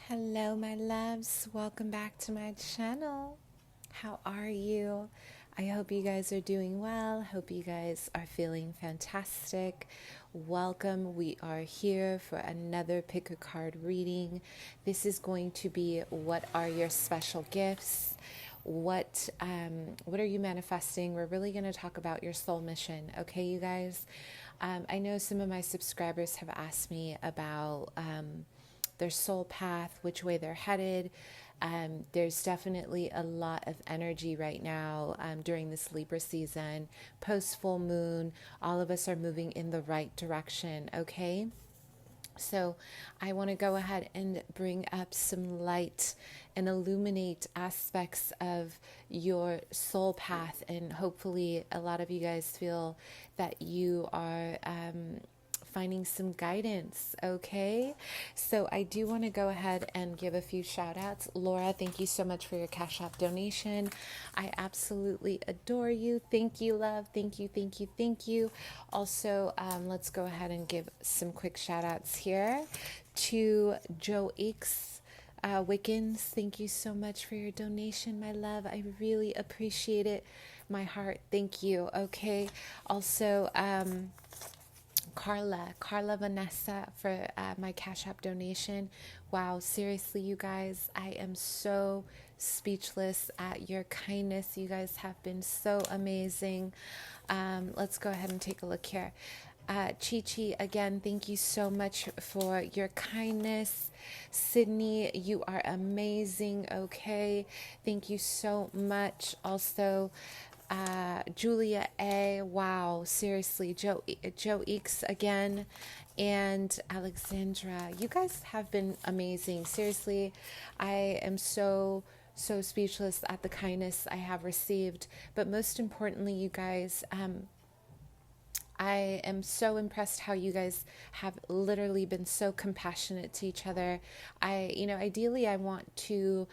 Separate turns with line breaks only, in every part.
Hello, my loves. Welcome back to my channel. How are you? I hope you guys are doing well. Hope you guys are feeling fantastic. Welcome. We are here for another pick a card reading. This is going to be what are your special gifts? What are you manifesting? We're really going to talk about your soul mission. Okay, you guys? I know some of my subscribers have asked me about their soul path, which way they're headed. There's definitely a lot of energy right now during this Libra season. Post full moon, all of us are moving in the right direction, okay? So I want to go ahead and bring up some light and illuminate aspects of your soul path. And hopefully a lot of you guys feel that you are finding some guidance, okay? So I do want to go ahead and give a few shout outs. Laura, thank you so much for your Cash App donation. I absolutely adore you. Thank you, love. Thank you, thank you, thank you. Also, let's go ahead and give some quick shout outs here to Joe X. Wickens, thank you so much for your donation, my love. I really appreciate it. My heart, thank you. Okay. Also, Carla Vanessa for my Cash App donation. Wow, seriously, you guys, I am so speechless at your kindness. You guys have been so amazing. Let's go ahead and take a look here. Chi, again, thank you so much for your kindness. Sydney, you are amazing, okay? Thank you so much. Also, Julia A. Wow, seriously, Joe Eeks again, and Alexandra. You guys have been amazing. Seriously, I am so speechless at the kindness I have received. But most importantly, you guys, I am so impressed how you guys have literally been so compassionate to each other. Ideally, I want to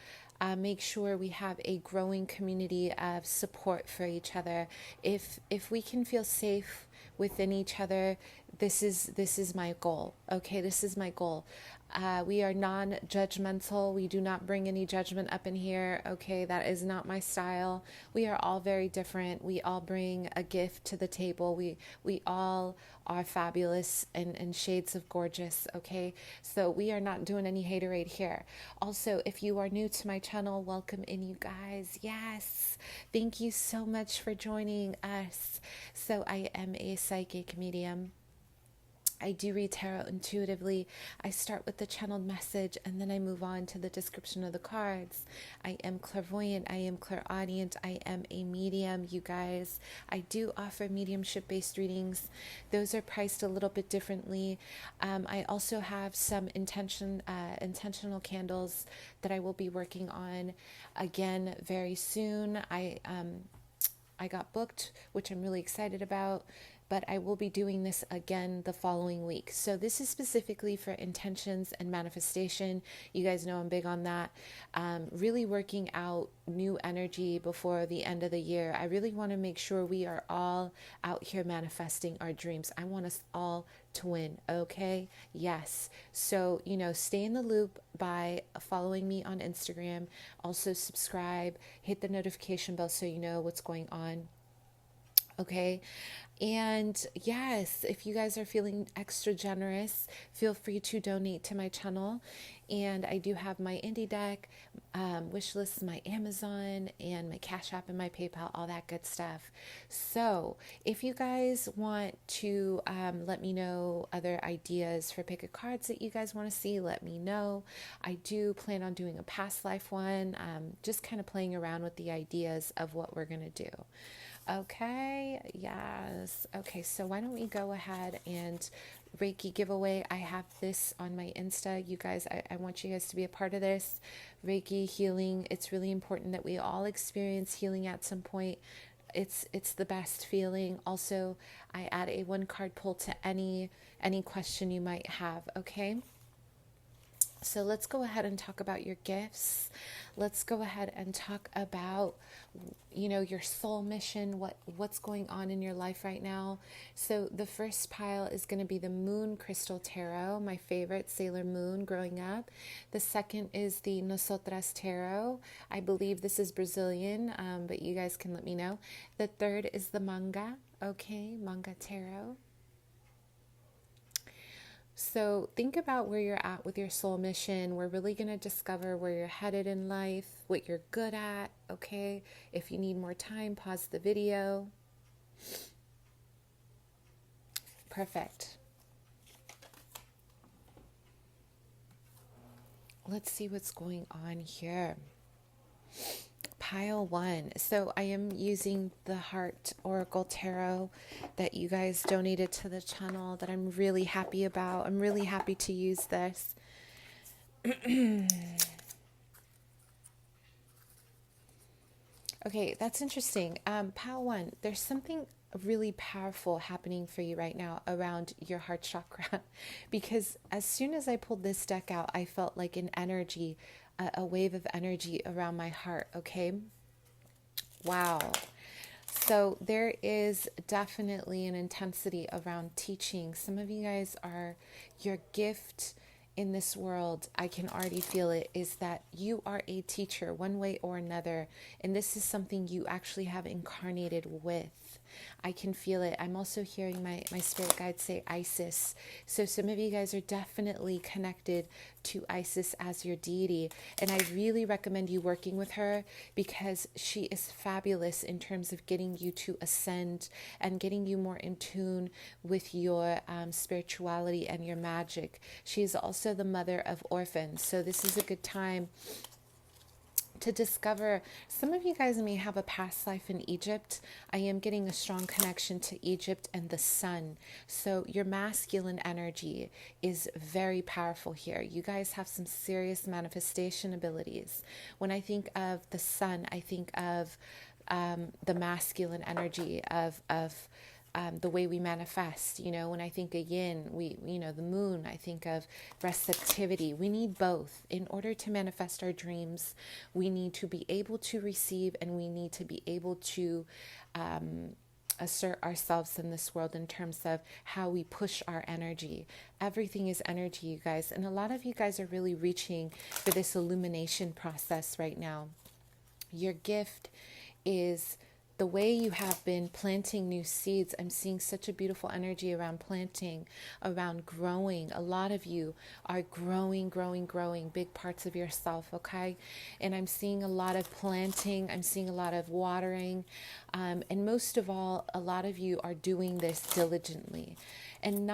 make sure we have a growing community of support for each other. If we can feel safe within each other, this is my goal. Okay, this is my goal. We are non-judgmental. We do not bring any judgment up in here. Okay, that is not my style. We are all very different. We all bring a gift to the table. We all are fabulous and shades of gorgeous. Okay, so we are not doing any haterade here. Also, if you are new to my channel, welcome in, you guys. Yes, thank you so much for joining us. So I am a psychic medium. I do read tarot intuitively. I start with the channeled message and then I move on to the description of the cards. I am clairvoyant. I am clairaudient. I am a medium, you guys. I do offer mediumship-based readings. Those are priced a little bit differently. I also have some intentional candles that I will be working on again very soon. I got booked, which I'm really excited about, but I will be doing this again the following week. So this is specifically for intentions and manifestation. You guys know I'm big on that. Really working out new energy before the end of the year. I really want to make sure we are all out here manifesting our dreams. I want us all to win, okay? Yes. So, stay in the loop by following me on Instagram. Also subscribe, hit the notification bell so you know what's going on. Okay. And yes, if you guys are feeling extra generous, feel free to donate to my channel. And I do have my indie deck, wish lists, my Amazon, and my Cash App and my PayPal, all that good stuff. So if you guys want to let me know other ideas for pick a cards that you guys want to see, let me know. I do plan on doing a past life one, just kind of playing around with the ideas of what we're going to do. Okay, yes. Okay, so why don't we go ahead and Reiki giveaway. I have this on my Insta. You guys, I want you guys to be a part of this. Reiki healing. It's really important that we all experience healing at some point. It's the best feeling. Also, I add a 1-card pull to any question you might have, okay? So let's go ahead and talk about your gifts. Let's go ahead and talk about, your soul mission, what's going on in your life right now. So the first pile is going to be the Moon Crystal Tarot, my favorite, Sailor Moon growing up. The second is the Nosotras Tarot. I believe this is Brazilian, but you guys can let me know. The third is the Manga, Manga Tarot. So think about where you're at with your soul mission. We're really going to discover where you're headed in life, what you're good at, okay? If you need more time, pause the video. Perfect. Let's see what's going on here. Pile 1. So I am using the Heart Oracle Tarot that you guys donated to the channel that I'm really happy about. I'm really happy to use this. Okay, that's interesting. Pile 1, there's something really powerful happening for you right now around your heart chakra, because as soon as I pulled this deck out, I felt like an energy, a wave of energy around my heart. Okay. Wow. So there is definitely an intensity around teaching. Some of you guys are, your gift in this world, I can already feel it, is that you are a teacher one way or another. And this is something you actually have incarnated with. I can feel it. I'm also hearing my spirit guides say Isis. So some of you guys are definitely connected to Isis as your deity. And I really recommend you working with her, because she is fabulous in terms of getting you to ascend and getting you more in tune with your spirituality and your magic. She is also the mother of orphans. So this is a good time to discover. Some of you guys may have a past life in Egypt. I am getting a strong connection to Egypt and the sun. So your masculine energy is very powerful here. You guys have some serious manifestation abilities. When I think of the sun, I think of the masculine energy of the way we manifest. When I think of yin, the moon, I think of receptivity. We need both. In order to manifest our dreams, we need to be able to receive, and we need to be able to assert ourselves in this world in terms of how we push our energy. Everything is energy, you guys. And a lot of you guys are really reaching for this illumination process right now. Your gift is the way you have been planting new seeds. I'm seeing such a beautiful energy around planting, around growing. A lot of you are growing big parts of yourself, okay? And I'm seeing a lot of planting. I'm seeing a lot of watering. And most of all, a lot of you are doing this diligently. And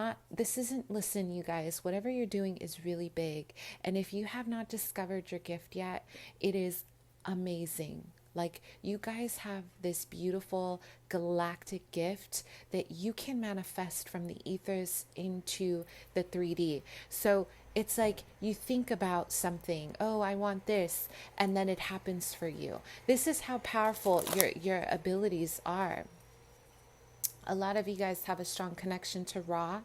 listen, you guys, whatever you're doing is really big. And if you have not discovered your gift yet, it is amazing. Like, you guys have this beautiful galactic gift that you can manifest from the ethers into the 3D. So it's like you think about something, oh, I want this, and then it happens for you. This is how powerful your abilities are. A lot of you guys have a strong connection to Ra.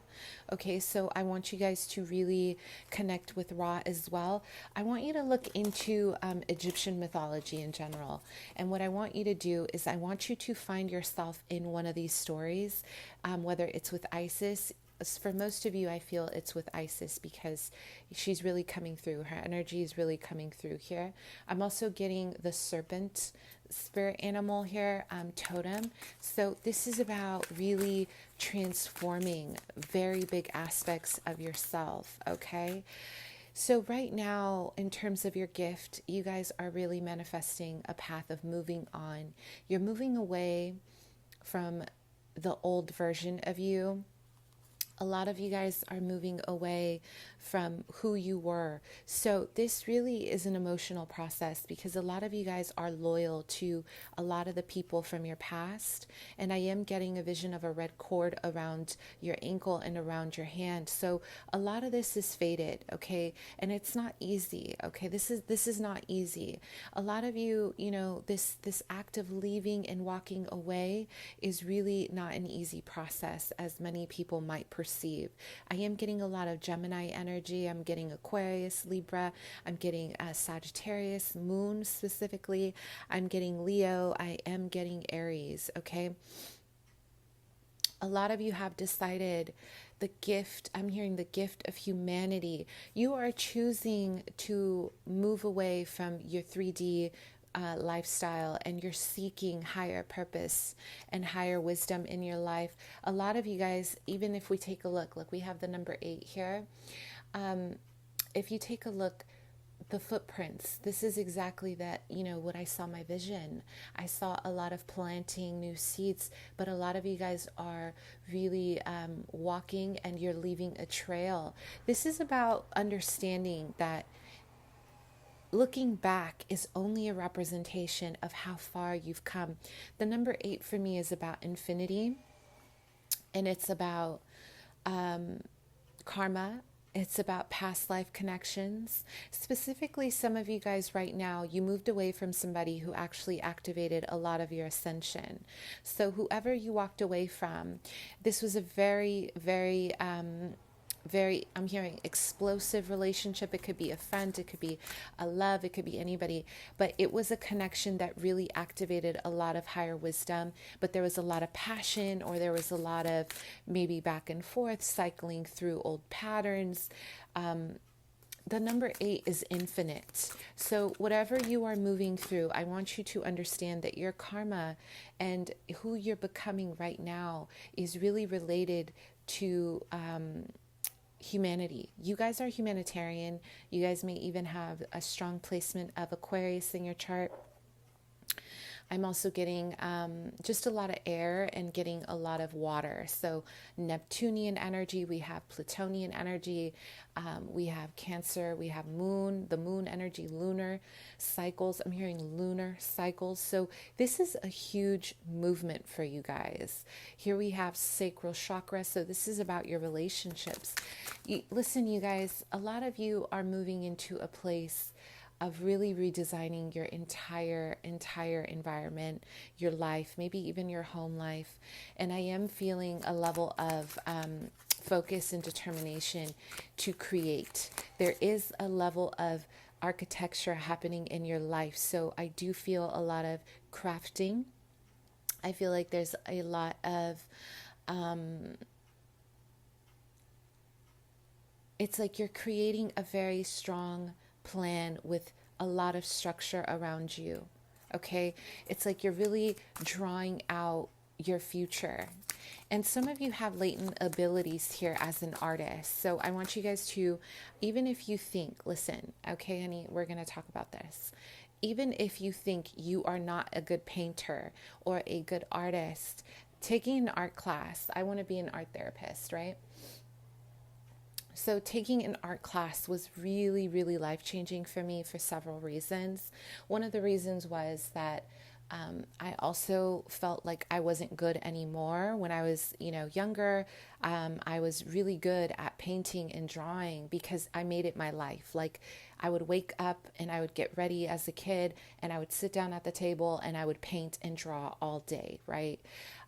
Okay, so I want you guys to really connect with Ra as well. I want you to look into Egyptian mythology in general. And what I want you to do is I want you to find yourself in one of these stories, whether it's with Isis. For most of you, I feel it's with Isis, because she's really coming through. Her energy is really coming through here. I'm also getting the serpent spirit animal here, totem. So this is about really transforming very big aspects of yourself, okay? So right now, in terms of your gift, you guys are really manifesting a path of moving on. You're moving away from the old version of you. A lot of you guys are moving away from who you were. So this really is an emotional process, because a lot of you guys are loyal to a lot of the people from your past. And I am getting a vision of a red cord around your ankle and around your hand. So a lot of this is faded, okay? And it's not easy, okay? This is not easy. A lot of you, this act of leaving and walking away is really not an easy process, as many people might perceive perceive. I am getting a lot of Gemini energy. I'm getting Aquarius, Libra. I'm getting Sagittarius, Moon specifically. I'm getting Leo. I am getting Aries, okay? A lot of you have decided the gift, I'm hearing the gift of humanity. You are choosing to move away from your 3D lifestyle, and you're seeking higher purpose and higher wisdom in your life. A lot of you guys, even if we take a look, we have the number 8 here. If you take a look, the footprints, this is exactly that, what I saw my vision. I saw a lot of planting new seeds, but a lot of you guys are really walking and you're leaving a trail. This is about understanding that looking back is only a representation of how far you've come. The number 8 for me is about infinity, and it's about karma. It's about past life connections. Specifically, some of you guys right now, you moved away from somebody who actually activated a lot of your ascension. So whoever you walked away from, this was a very, very, I'm hearing explosive relationship. It could be a friend, it could be a love, it could be anybody, but it was a connection that really activated a lot of higher wisdom, but there was a lot of passion, or there was a lot of maybe back and forth, cycling through old patterns. The number 8 is infinite. So whatever you are moving through, I want you to understand that your karma and who you're becoming right now is really related to humanity. You guys are humanitarian. You guys may even have a strong placement of Aquarius in your chart. I'm also getting just a lot of air and getting a lot of water. So Neptunian energy, we have Plutonian energy, we have Cancer, we have Moon, the Moon energy, lunar cycles. I'm hearing lunar cycles. So this is a huge movement for you guys. Here we have sacral chakra. So this is about your relationships. Listen, you guys, a lot of you are moving into a place of really redesigning your entire environment, your life, maybe even your home life. And I am feeling a level of focus and determination to create. There is a level of architecture happening in your life. So I do feel a lot of crafting. I feel like there's a lot of, it's like you're creating a very strong plan with a lot of structure around you. Okay, it's like you're really drawing out your future. And some of you have latent abilities here as an artist. So I want you guys to, even if you think, listen, okay, honey, we're going to talk about this. Even if you think you are not a good painter or a good artist, taking an art class, I want to be an art therapist, right? So taking an art class was really, really life-changing for me for several reasons. One of the reasons was that I also felt like I wasn't good anymore. When I was, younger, I was really good at painting and drawing because I made it my life. Like I would wake up and I would get ready as a kid and I would sit down at the table and I would paint and draw all day, right?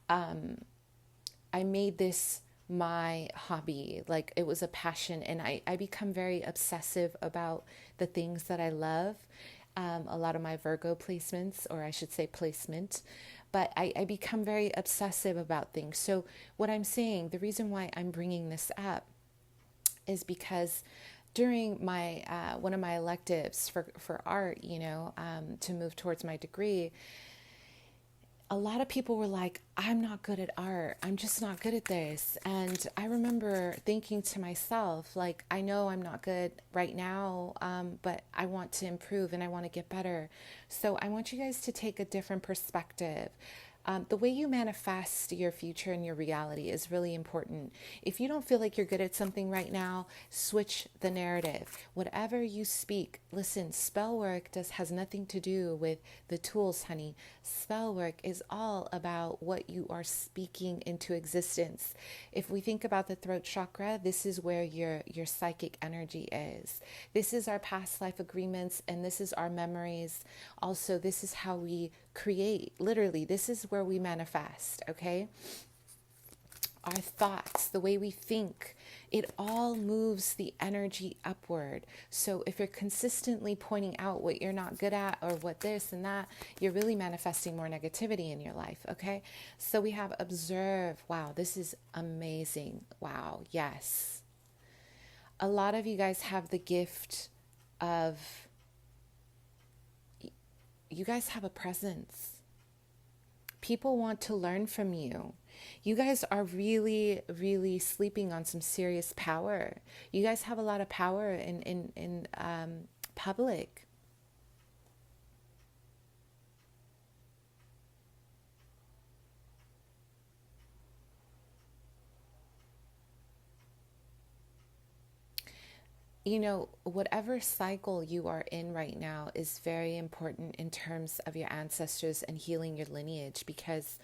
I made this my hobby, like it was a passion, and I become very obsessive about the things that I love. A lot of my Virgo placements, or I should say placement, but I become very obsessive about things. So what I'm saying, the reason why I'm bringing this up is because during my one of my electives for art, to move towards my degree, a lot of people were like, I'm not good at art. I'm just not good at this. And I remember thinking to myself, like, I know I'm not good right now, but I want to improve and I want to get better. So I want you guys to take a different perspective. The way you manifest your future and your reality is really important. If you don't feel like you're good at something right now, switch the narrative. Whatever you speak, listen, spell work has nothing to do with the tools, honey. Spell work is all about what you are speaking into existence. If we think about the throat chakra, this is where your psychic energy is. This is our past life agreements, and this is our memories. Also, this is how we create. Literally, this is where we manifest, okay? our thoughts, the way we think, it all moves the energy upward. So if you're consistently pointing out what you're not good at or what this and that, you're really manifesting more negativity in your life, okay? So we have observe. Wow, this is amazing. Wow, yes. A lot of you guys have the gift of, you guys have a presence. People want to learn from you. You guys are really, really sleeping on some serious power. You guys have a lot of power in public. You know, whatever cycle you are in right now is very important in terms of your ancestors and healing your lineage, because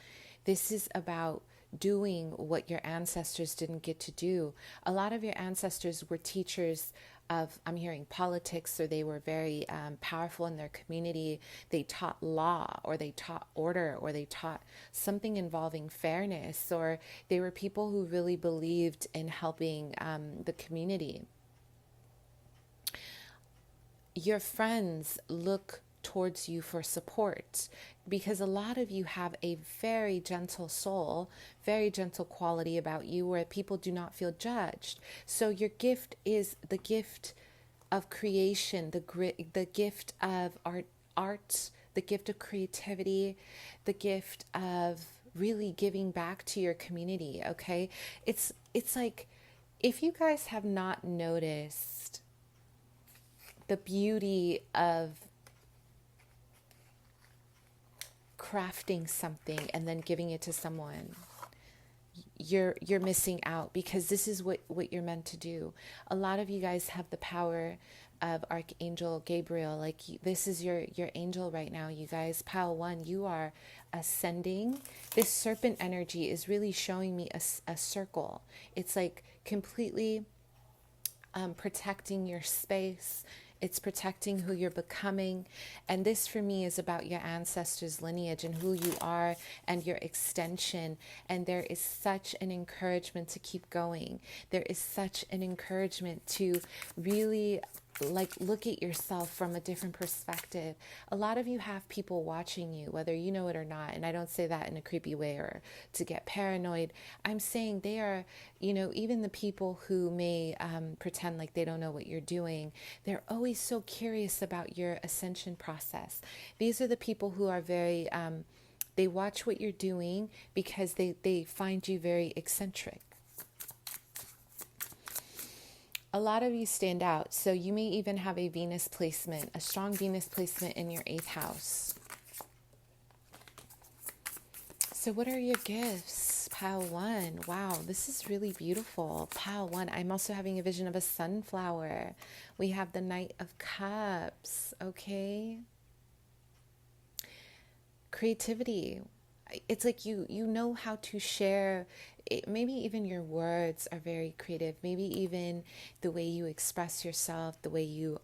this is about doing what your ancestors didn't get to do. A lot of your ancestors were teachers of, I'm hearing politics, or they were very powerful in their community. They taught law, or they taught order, or they taught something involving fairness, or they were people who really believed in helping the community. Your friends look towards you for support, because a lot of you have a very gentle soul, very gentle quality about you, where people do not feel judged. So your gift is the gift of creation, the gift of art, the gift of creativity, the gift of really giving back to your community, okay? It's like, if you guys have not noticed the beauty of crafting something and then giving it to someone, you're missing out, because this is what you're meant to do. A lot of you guys have the power of Archangel Gabriel. Like, this is your angel right now, you guys. Pile 1, you are ascending. This serpent energy is really showing me a circle. It's like completely protecting your space. It's protecting who you're becoming. And this for me is about your ancestors' lineage and who you are and your extension. And there is such an encouragement to keep going. There is such an encouragement to really look at yourself from a different perspective. A lot of you have people watching you, whether you know it or not. And I don't say that in a creepy way or to get paranoid. I'm saying they are, even the people who may pretend like they don't know what you're doing, they're always so curious about your ascension process. These are the people who are very, they watch what you're doing because they find you very eccentric. A lot of you stand out, so you may even have a Venus placement, a strong Venus placement in your 8th house. So what are your gifts? Pile 1. Wow, this is really beautiful. Pile 1. I'm also having a vision of a sunflower. We have the Knight of Cups, okay? Creativity. It's like you know how to share. Maybe even your words are very creative. Maybe even the way you express yourself, the way you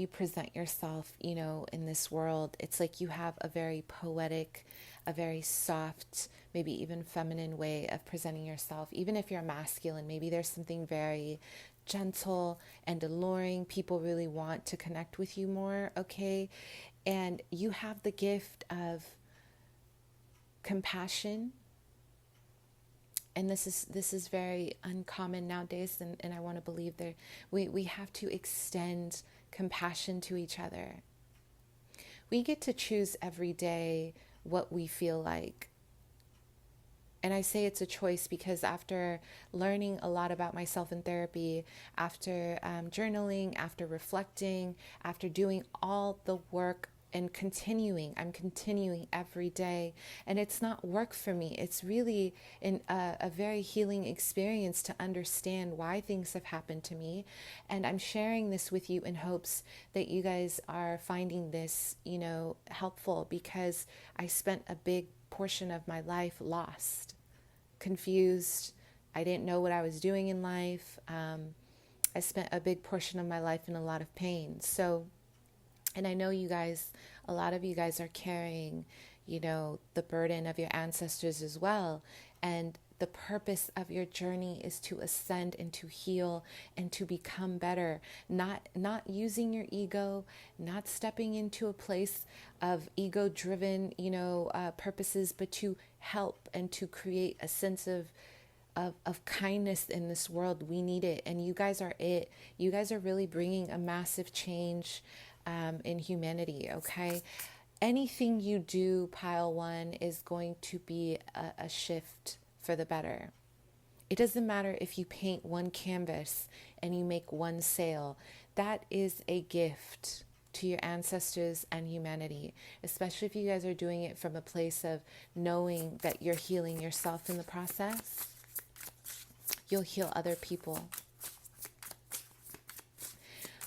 present yourself, in this world. It's like you have a very poetic, a very soft, maybe even feminine way of presenting yourself. Even if you're masculine, maybe there's something very gentle and alluring. People really want to connect with you more, okay? And you have the gift of compassion. And this is very uncommon nowadays, and I want to believe that we have to extend compassion to each other. We get to choose every day what we feel like. And I say it's a choice because after learning a lot about myself in therapy, after journaling, after reflecting, after doing all the work and I'm continuing every day. And it's not work for me. It's really a very healing experience to understand why things have happened to me. And I'm sharing this with you in hopes that you guys are finding this, helpful, because I spent a big portion of my life lost, confused. I didn't know what I was doing in life. I spent a big portion of my life in a lot of pain. And I know you guys, a lot of you guys are carrying, the burden of your ancestors as well. And the purpose of your journey is to ascend and to heal and to become better, not using your ego, not stepping into a place of ego-driven, purposes, but to help and to create a sense of kindness in this world. We need it, and you guys are it. You guys are really bringing a massive change in humanity. Okay, anything you do, pile one, is going to be a shift for the better. It doesn't matter if you paint one canvas and you make one sale. That is a gift to your ancestors and humanity, especially if you guys are doing it from a place of knowing that you're healing yourself in the process. You'll heal other people.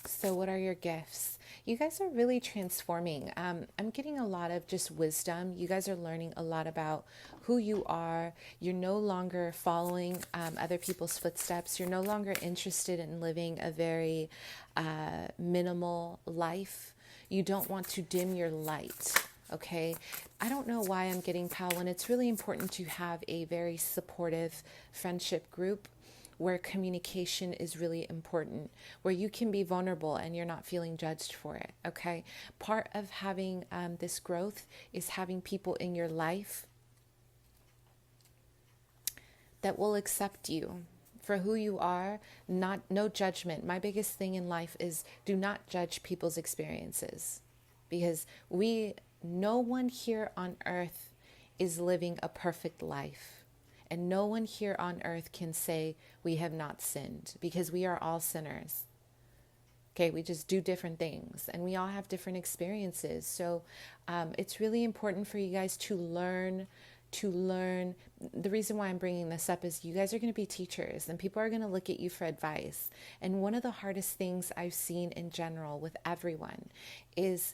So what are your gifts? You guys are really transforming. I'm getting a lot of just wisdom. You guys are learning a lot about who you are. You're no longer following other people's footsteps. You're no longer interested in living a very minimal life. You don't want to dim your light. Okay, I don't know why I'm getting pile one. It's really important to have a very supportive friendship group where communication is really important, where you can be vulnerable and you're not feeling judged for it. Okay, part of having this growth is having people in your life that will accept you for who you are. No judgment. My biggest thing in life is do not judge people's experiences, because no one here on earth is living a perfect life. And no one here on earth can say we have not sinned, because we are all sinners. Okay, we just do different things and we all have different experiences. So it's really important for you guys to learn. The reason why I'm bringing this up is you guys are going to be teachers and people are going to look at you for advice. And one of the hardest things I've seen in general with everyone is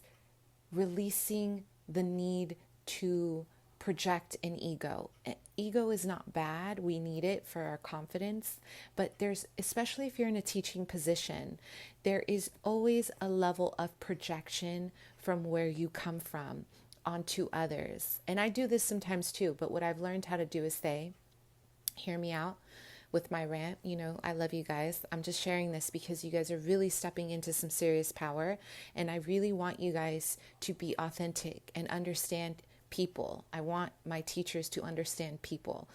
releasing the need to project an ego. Ego is not bad. We need it for our confidence. But especially if you're in a teaching position, there is always a level of projection from where you come from onto others. And I do this sometimes too. But what I've learned how to do is say, hear me out with my rant. I love you guys. I'm just sharing this because you guys are really stepping into some serious power. And I really want you guys to be authentic and understand people. I want my teachers to understand people.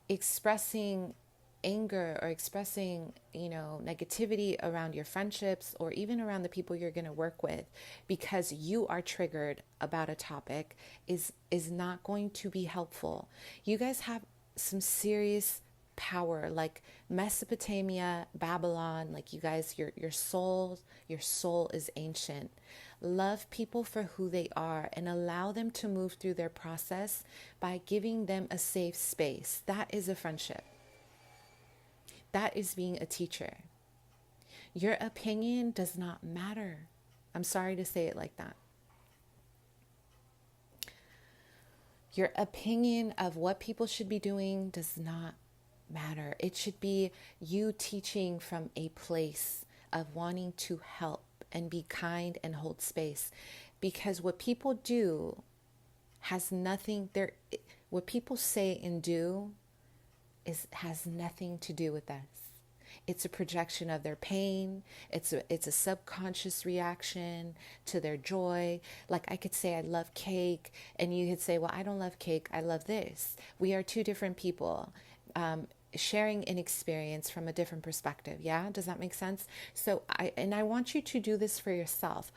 Expressing anger or expressing, negativity around your friendships or even around the people you're going to work with because you are triggered about a topic is not going to be helpful. You guys have some serious power, like Mesopotamia, Babylon, like you guys, your soul is ancient. Love people for who they are and allow them to move through their process by giving them a safe space. That is a friendship. That is being a teacher. Your opinion does not matter. I'm sorry to say it like that. Your opinion of what people should be doing does not matter. It should be you teaching from a place of wanting to help and be kind and hold space, because what people do has nothing there. What people say and do has nothing to do with us. It's a projection of their pain. It's a subconscious reaction to their joy. Like I could say I love cake, and you could say, well, I don't love cake. I love this. We are two different people. Sharing an experience from a different perspective. Yeah. Does that make sense? So I want you to do this for yourself.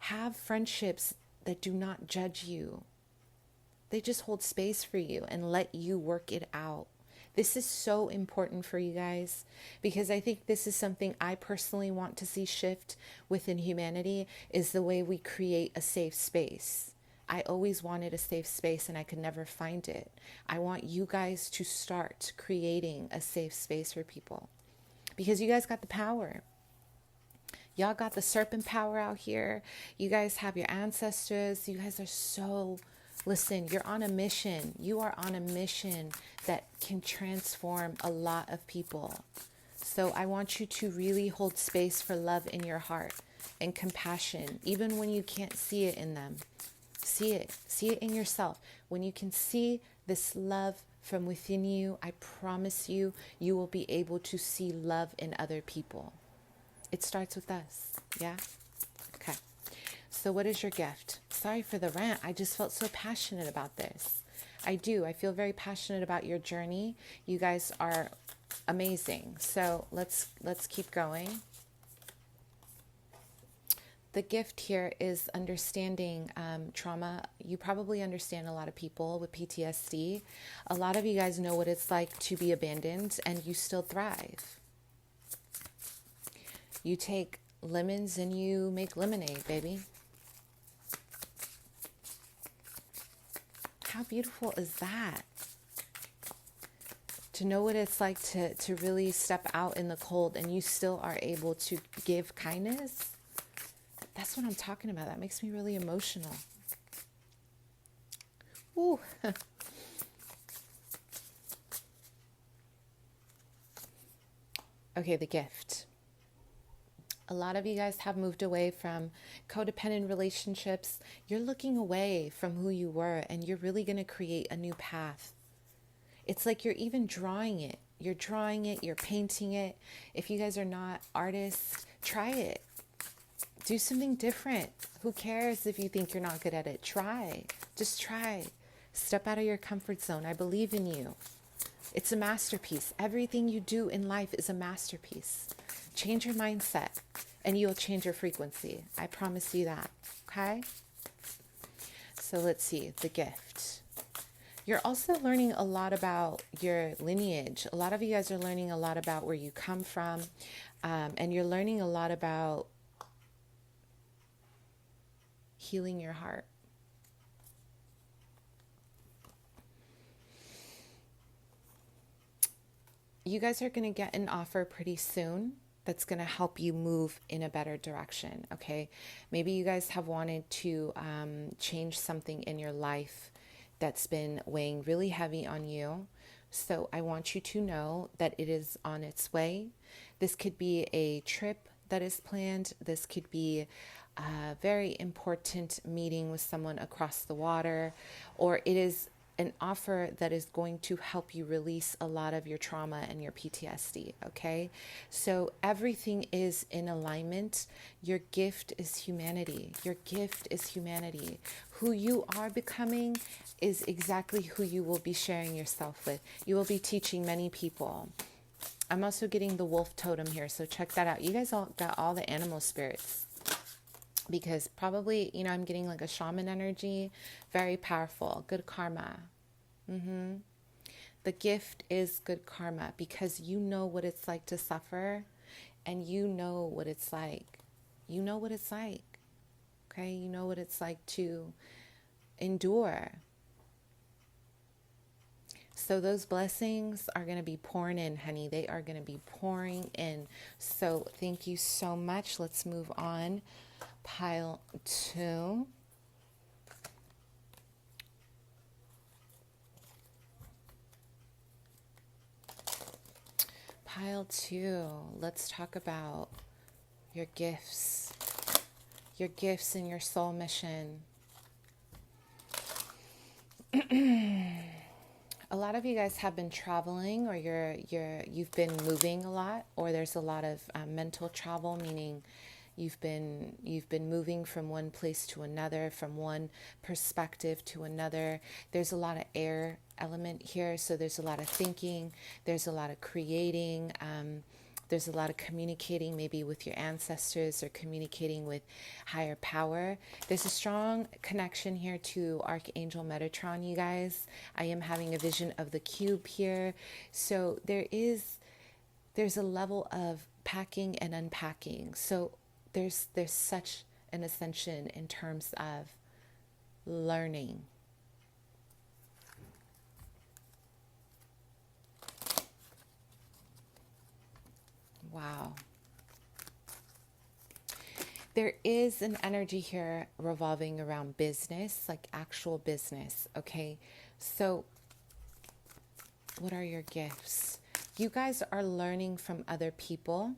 Have friendships that do not judge you. They just hold space for you and let you work it out. This is so important for you guys, because I think this is something I personally want to see shift within humanity, is the way we create a safe space. I always wanted a safe space and I could never find it. I want you guys to start creating a safe space for people, because you guys got the power. Y'all got the serpent power out here. You guys have your ancestors. You guys are so, listen, you're on a mission. You are on a mission that can transform a lot of people. So I want you to really hold space for love in your heart and compassion, even when you can't see it in them. see it. See it in yourself. When you can see this love from within you, I promise you, you will be able to see love in other people. It starts with us. Yeah? Okay. So what is your gift? Sorry for the rant. I just felt so passionate about this. I do. I feel very passionate about your journey. You guys are amazing. So let's keep going. The gift here is understanding trauma. You probably understand a lot of people with PTSD. A lot of you guys know what it's like to be abandoned and you still thrive. You take lemons and you make lemonade, baby. How beautiful is that? To know what it's like to really step out in the cold and you still are able to give kindness. That's what I'm talking about. That makes me really emotional. Ooh. Okay, the gift. A lot of you guys have moved away from codependent relationships. You're looking away from who you were and you're really going to create a new path. It's like you're even drawing it. You're drawing it, you're painting it. If you guys are not artists, try it. Do something different. Who cares if you think you're not good at it? Try. Just try. Step out of your comfort zone. I believe in you. It's a masterpiece. Everything you do in life is a masterpiece. Change your mindset and you'll change your frequency. I promise you that. Okay? So let's see. The gift. You're also learning a lot about your lineage. A lot of you guys are learning a lot about where you come from. And you're learning a lot about healing your heart. You guys are going to get an offer pretty soon that's going to help you move in a better direction, okay? Maybe you guys have wanted to change something in your life that's been weighing really heavy on you. So I want you to know that it is on its way. This could be a trip that is planned. This could be a very important meeting with someone across the water, or it is an offer that is going to help you release a lot of your trauma and your PTSD, okay? So everything is in alignment. Your gift is humanity. Your gift is humanity. Who you are becoming is exactly who you will be sharing yourself with. You will be teaching many people. I'm also getting the wolf totem here, so check that out. You guys all got all the animal spirits. Because probably, I'm getting like a shaman energy. Very powerful. Good karma. The gift is good karma because you know what it's like to suffer and you know what it's like. You know what it's like. Okay? You know what it's like to endure. So those blessings are going to be pouring in, honey. They are going to be pouring in. So thank you so much. Let's move on. Pile 2. Pile 2. Let's talk about your gifts. Your gifts and your soul mission. A lot of you guys have been traveling, or you've been moving a lot, or there's a lot of mental travel, meaning you've been moving from one place to another, from one perspective to another. There's a lot of air element here, so there's a lot of thinking, there's a lot of creating, there's a lot of communicating maybe with your ancestors or communicating with higher power. There's a strong connection here to Archangel Metatron, you guys. I am having a vision of the cube here. So there's a level of packing and unpacking. So there's such an ascension in terms of learning. Wow. There is an energy here revolving around business, like actual business, okay? So what are your gifts? You guys are learning from other people.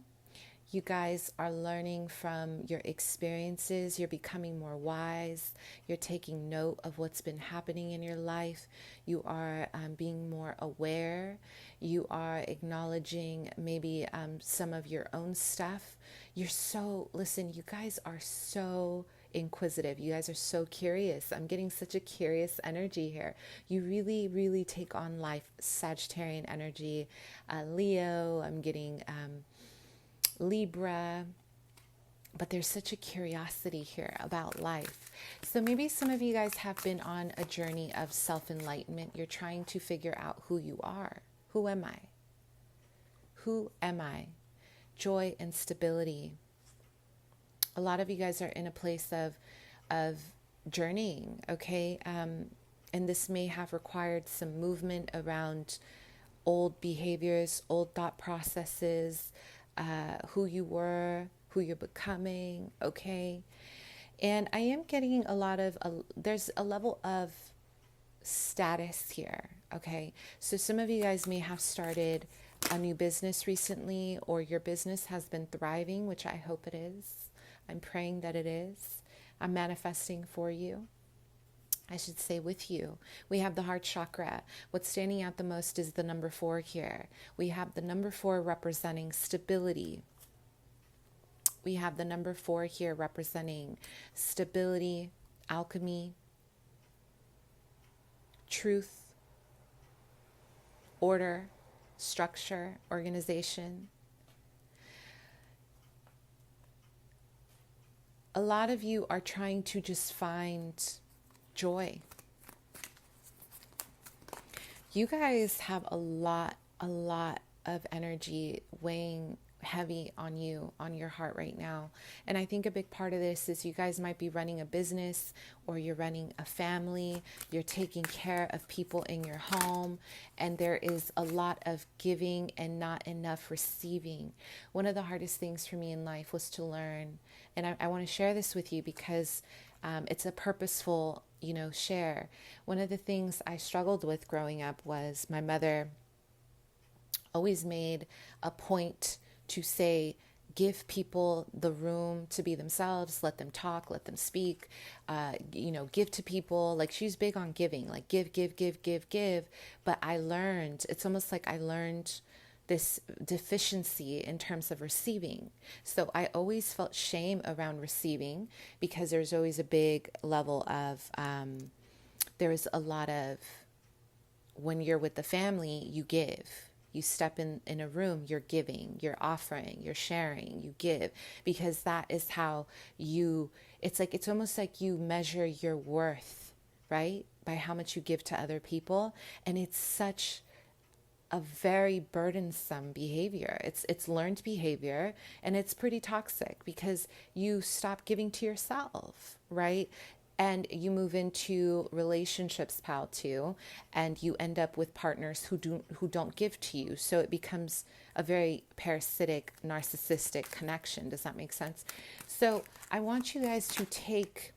You guys are learning from your experiences. You're becoming more wise. You're taking note of what's been happening in your life. You are being more aware. You are acknowledging maybe some of your own stuff. Listen, you guys are so inquisitive. You guys are so curious. I'm getting such a curious energy here. You really, really take on life. Sagittarian energy. Leo, I'm getting Libra, but there's such a curiosity here about life. So maybe some of you guys have been on a journey of self-enlightenment. You're trying to figure out who you are. Who am I? Who am I? Joy and stability. A lot of you guys are in a place of journeying, okay? And this may have required some movement around old behaviors, old thought processes, who you were, who you're becoming, okay? And I am getting there's a level of status here, okay? So some of you guys may have started a new business recently, or your business has been thriving, which I hope it is. I'm praying that it is. I'm manifesting for you. I should say with you. We have the heart chakra. What's standing out the most is the number 4 here. We have the number 4 representing stability. We have the number 4 here representing stability, alchemy, truth, order, structure, organization. A lot of you are trying to just find joy. You guys have a lot of energy weighing heavy on you, on your heart right now. And I think a big part of this is you guys might be running a business, or you're running a family, you're taking care of people in your home, and there is a lot of giving and not enough receiving. One of the hardest things for me in life was to learn, and I want to share this with you because it's a purposeful, share. One of the things I struggled with growing up was my mother always made a point to say, give people the room to be themselves, let them talk, let them speak, give to people. Like, she's big on giving, like give. But it's almost like I learned this deficiency in terms of receiving. So I always felt shame around receiving, because there's always a big level of, there's a lot of, when you're with the family, you give. You step in a room, you're giving, you're offering, you're sharing, you give, because that is how it's almost like you measure your worth, right? By how much you give to other people. And it's such a very burdensome behavior. It's learned behavior, and it's pretty toxic, because you stop giving to yourself, right? And you move into relationships, pal, too, and you end up with partners who don't give to you. So it becomes a very parasitic, narcissistic connection. Does that make sense? So I want you guys to take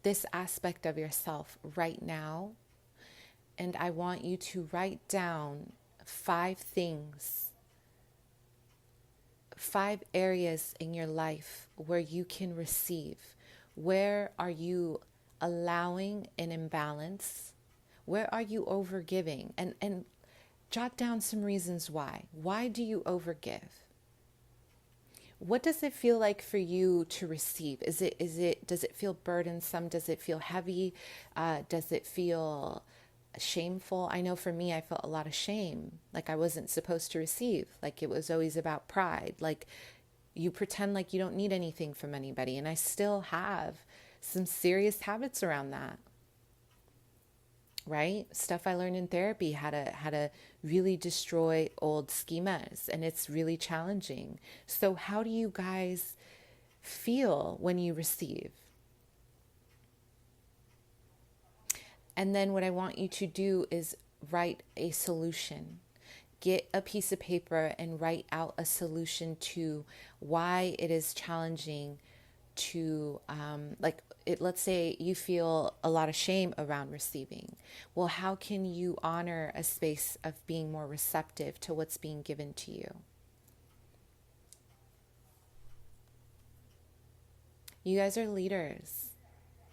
this aspect of yourself right now, and I want you to write down 5 things, 5 areas in your life where you can receive. Where are you allowing an imbalance? Where are you overgiving? And jot down some reasons why. Why do you overgive? What does it feel like for you to receive? Does it feel burdensome? Does it feel heavy? Does it feel shameful? I know for me, I felt a lot of shame, like I wasn't supposed to receive, like it was always about pride, like you pretend like you don't need anything from anybody. And I still have some serious habits around that, right? Stuff I learned in therapy, how to really destroy old schemas, and it's really challenging. So how do you guys feel when you receive? And then what I want you to do is write a solution. Get a piece of paper and write out a solution to why it is challenging to, let's say you feel a lot of shame around receiving. Well, how can you honor a space of being more receptive to what's being given to you? You guys are leaders.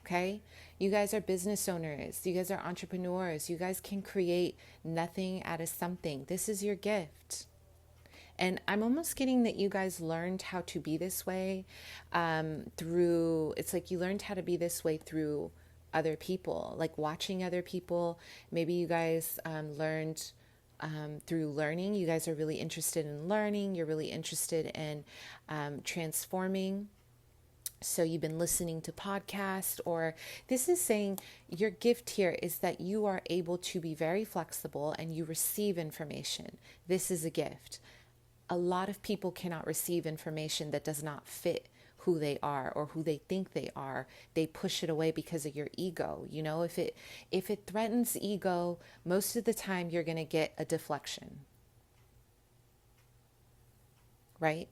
Okay? You guys are business owners. You guys are entrepreneurs. You guys can create nothing out of something. This is your gift. And I'm almost getting that you guys learned how to be this way it's like you learned how to be this way through other people, like watching other people. Maybe you guys learned through learning. You guys are really interested in learning. You're really interested in transforming. So you've been listening to podcasts, or this is saying your gift here is that you are able to be very flexible and you receive information. This is a gift. A lot of people cannot receive information that does not fit who they are or who they think they are. They push it away because of your ego. You know, if it threatens ego, most of the time you're going to get a deflection. Right?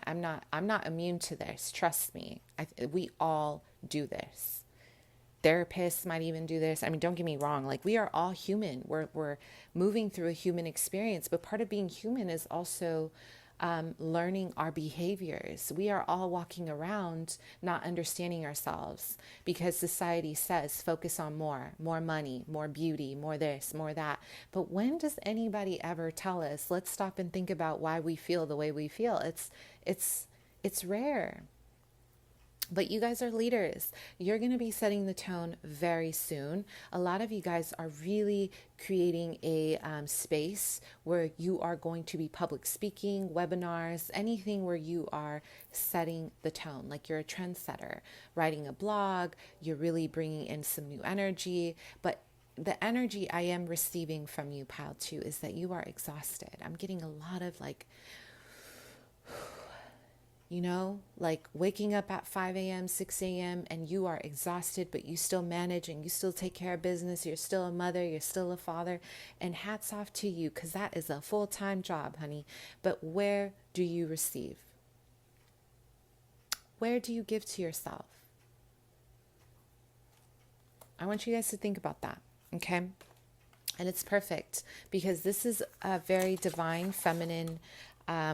I'm not immune to this. Trust me. We all do this. Therapists might even do this. I mean, don't get me wrong. Like, we are all human. We're moving through a human experience, but part of being human is also learning our behaviors. We are all walking around not understanding ourselves because society says focus on more money, more beauty, more this, more that. But when does anybody ever tell us, let's stop and think about why we feel the way we feel? It's rare. But you guys are leaders. You're going to be setting the tone very soon. A lot of you guys are really creating a space where you are going to be public speaking, webinars, anything where you are setting the tone. Like you're a trendsetter, writing a blog, you're really bringing in some new energy. But the energy I am receiving from you, Pile 2, is that you are exhausted. I'm getting a lot of like waking up at 5 a.m., 6 a.m., and you are exhausted, but you still manage and you still take care of business. You're still a mother. You're still a father. And hats off to you, because that is a full-time job, honey. But where do you receive? Where do you give to yourself? I want you guys to think about that, okay? And it's perfect because this is a very divine feminine,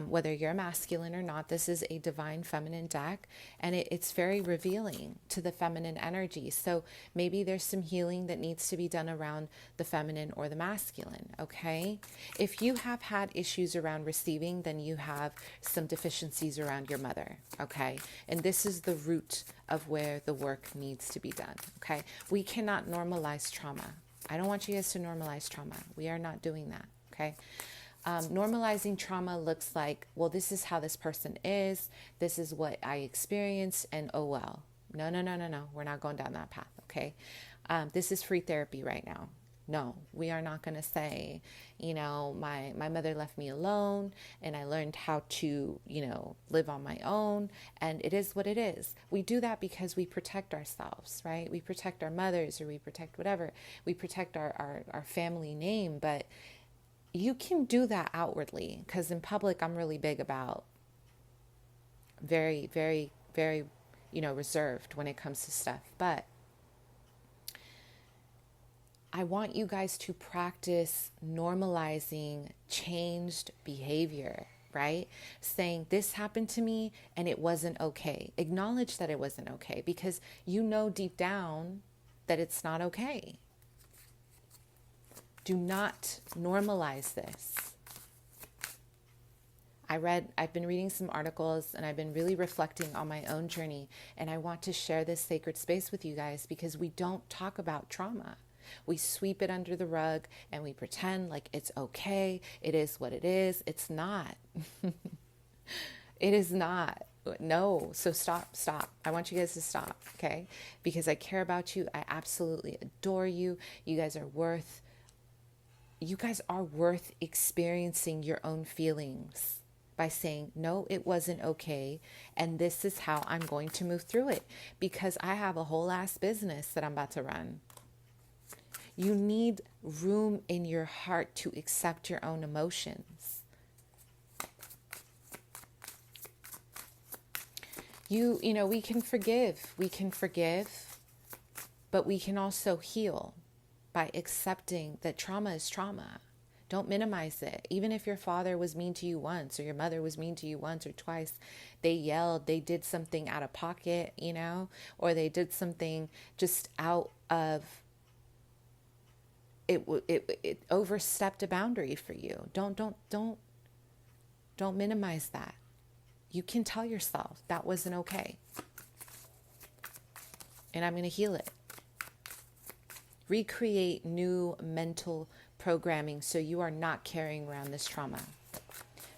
whether you're masculine or not, this is a divine feminine deck, and it's very revealing to the feminine energy. So maybe there's some healing that needs to be done around the feminine or the masculine, okay? If you have had issues around receiving, then you have some deficiencies around your mother, okay? And this is the root of where the work needs to be done, okay? We cannot normalize trauma. I don't want you guys to normalize trauma. We are not doing that, okay? Normalizing trauma looks like, well, this is how this person is. This is what I experienced, and oh well. No. We're not going down that path, okay? This is free therapy right now. No, we are not going to say, my mother left me alone and I learned how to, live on my own, and it is what it is. We do that because we protect ourselves, right? We protect our mothers, or we protect whatever. We protect our family name, but you can do that outwardly, because in public, I'm really big about very, very, very, reserved when it comes to stuff. But I want you guys to practice normalizing changed behavior, right? Saying, this happened to me and it wasn't okay. Acknowledge that it wasn't okay, because deep down that it's not okay. Do not normalize this. I've been reading some articles and I've been really reflecting on my own journey, and I want to share this sacred space with you guys because we don't talk about trauma. We sweep it under the rug and we pretend like it's okay. It is what it is. It's not. It is not. No. So stop. I want you guys to stop, okay? Because I care about you. I absolutely adore you. You guys are worth experiencing your own feelings by saying, no, it wasn't okay, and this is how I'm going to move through it, because I have a whole ass business that I'm about to run. You need room in your heart to accept your own emotions. We can forgive, but we can also heal by accepting that trauma is trauma. Don't minimize it. Even if your father was mean to you once, or your mother was mean to you once or twice, they yelled, they did something out of pocket, or they did something just out of it overstepped a boundary for you. Don't minimize that. You can tell yourself that wasn't okay. And I'm going to heal it. Recreate new mental programming so you are not carrying around this trauma.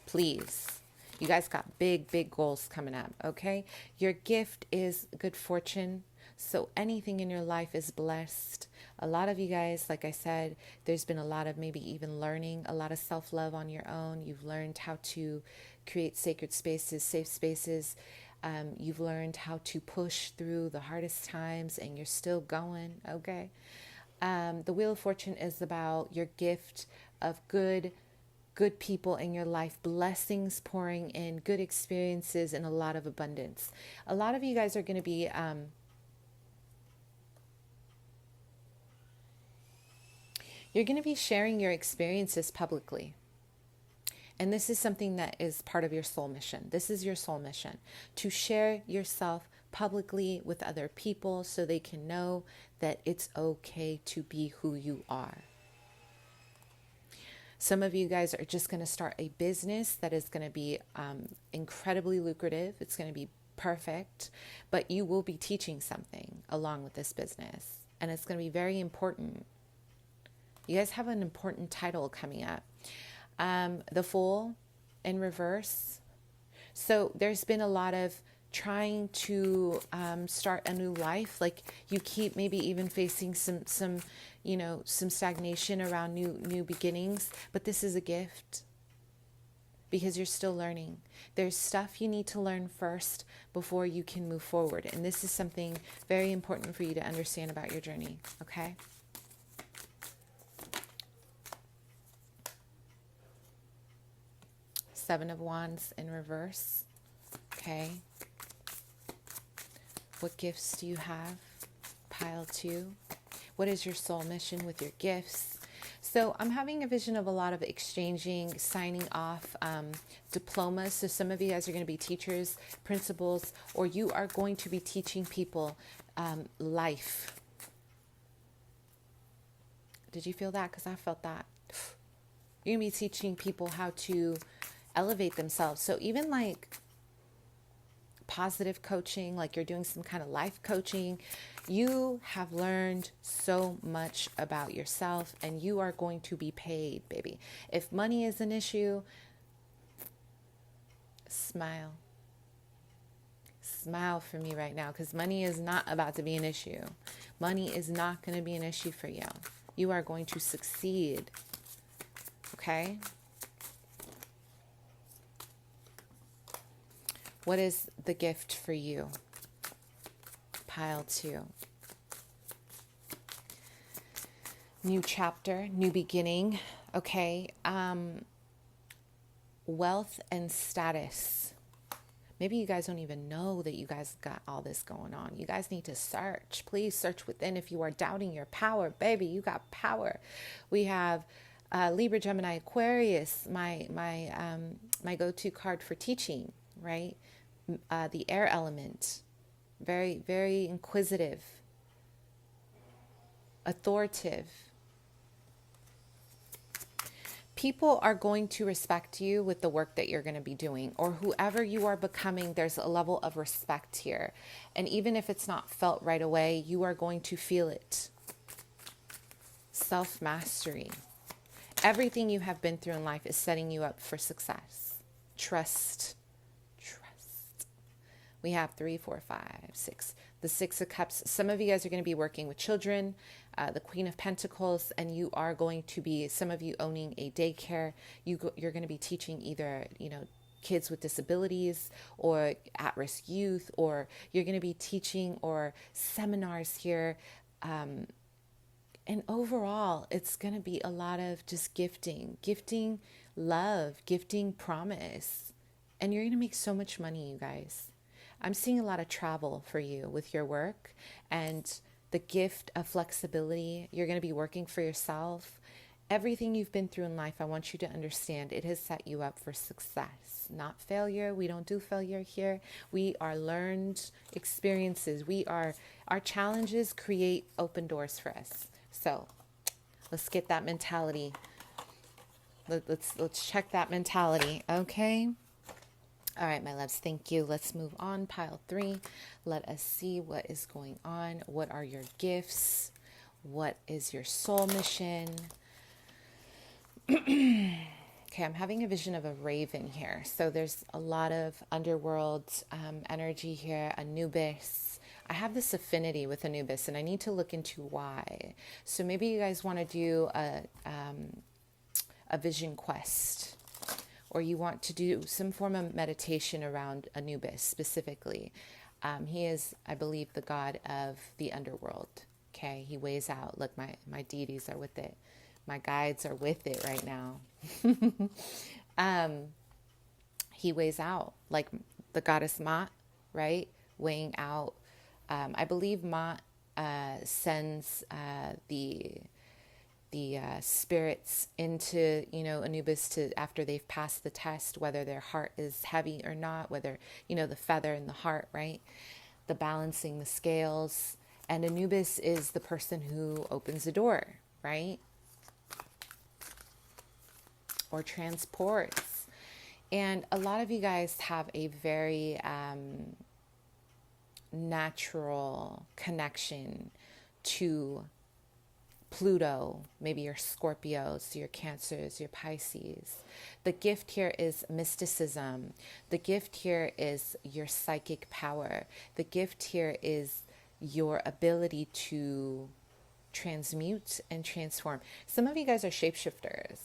Please. You guys got big, big goals coming up, okay? Your gift is good fortune. So anything in your life is blessed. A lot of you guys, like I said, there's been a lot of maybe even learning, a lot of self-love on your own. You've learned how to create sacred spaces, safe spaces. You've learned how to push through the hardest times, and you're still going, okay? The Wheel of Fortune is about your gift of good people in your life, blessings pouring in, good experiences, and a lot of abundance. A lot of you guys are going to be you're going to be sharing your experiences publicly. And this is something that is part of your soul mission. This is your soul mission, to share yourself publicly with other people so they can know that it's okay to be who you are. Some of you guys are just going to start a business that is going to be incredibly lucrative. It's going to be perfect, but you will be teaching something along with this business, and it's going to be very important. You guys have an important title coming up. The Fool in reverse. So there's been a lot of trying to start a new life. Like you keep maybe even facing some stagnation around new beginnings. But this is a gift because you're still learning. There's stuff you need to learn first before you can move forward. And this is something very important for you to understand about your journey. Okay? Seven of Wands in reverse. Okay. What gifts do you have? Pile 2. What is your soul mission with your gifts? So I'm having a vision of a lot of exchanging, signing off diplomas. So some of you guys are going to be teachers, principals, or you are going to be teaching people life. Did you feel that? Because I felt that. You're going to be teaching people how to elevate themselves. So even like positive coaching, like you're doing some kind of life coaching, you have learned so much about yourself and you are going to be paid, baby. If money is an issue, smile. Smile for me right now, because money is not about to be an issue. Money is not going to be an issue for you. You are going to succeed. Okay? What is the gift for you? Pile 2. New chapter, new beginning. Okay. Wealth and status. Maybe you guys don't even know that you guys got all this going on. You guys need to search. Please search within. If you are doubting your power, baby, you got power. We have Libra, Gemini, Aquarius, my go-to card for teaching, right? The air element, very, very inquisitive, authoritative. People are going to respect you with the work that you're going to be doing, or whoever you are becoming, there's a level of respect here. And even if it's not felt right away, you are going to feel it. Self-mastery. Everything you have been through in life is setting you up for success. Trust. We have 3, 4, 5, 6. The 6 of Cups. Some of you guys are going to be working with children, the Queen of Pentacles, and you are going to be, some of you owning a daycare. You're going to be teaching either, kids with disabilities or at-risk youth, or you're going to be teaching or seminars here. And overall, it's going to be a lot of just gifting love, gifting promise. And you're going to make so much money, you guys. I'm seeing a lot of travel for you with your work and the gift of flexibility. You're going to be working for yourself Everything you've been through in life, I want you to understand it has set you up for success, not failure. We don't do failure here. We are learned experiences. Our challenges create open doors for us. So let's get that mentality. Let's check that mentality. Okay. All right, my loves, thank you. Let's move on. Pile 3. Let us see what is going on. What are your gifts? What is your soul mission? Okay, I'm having a vision of a raven here. So there's a lot of underworld energy here, Anubis. I have this affinity with Anubis, and I need to look into why. So maybe you guys want to do a vision quest, or you want to do some form of meditation around Anubis specifically. He is, I believe, the god of the underworld. Okay, he weighs out. Look, my deities are with it. My guides are with it right now. He weighs out like the goddess Ma'at, right? Weighing out. I believe Ma'at sends the spirits into, Anubis to, after they've passed the test, whether their heart is heavy or not, whether, the feather in the heart, right? The balancing the scales. And Anubis is the person who opens the door, right? Or transports. And a lot of you guys have a very natural connection to Pluto, maybe your Scorpios, your Cancers, your Pisces. The gift here is mysticism. The gift here is your psychic power. The gift here is your ability to transmute and transform. Some of you guys are shapeshifters.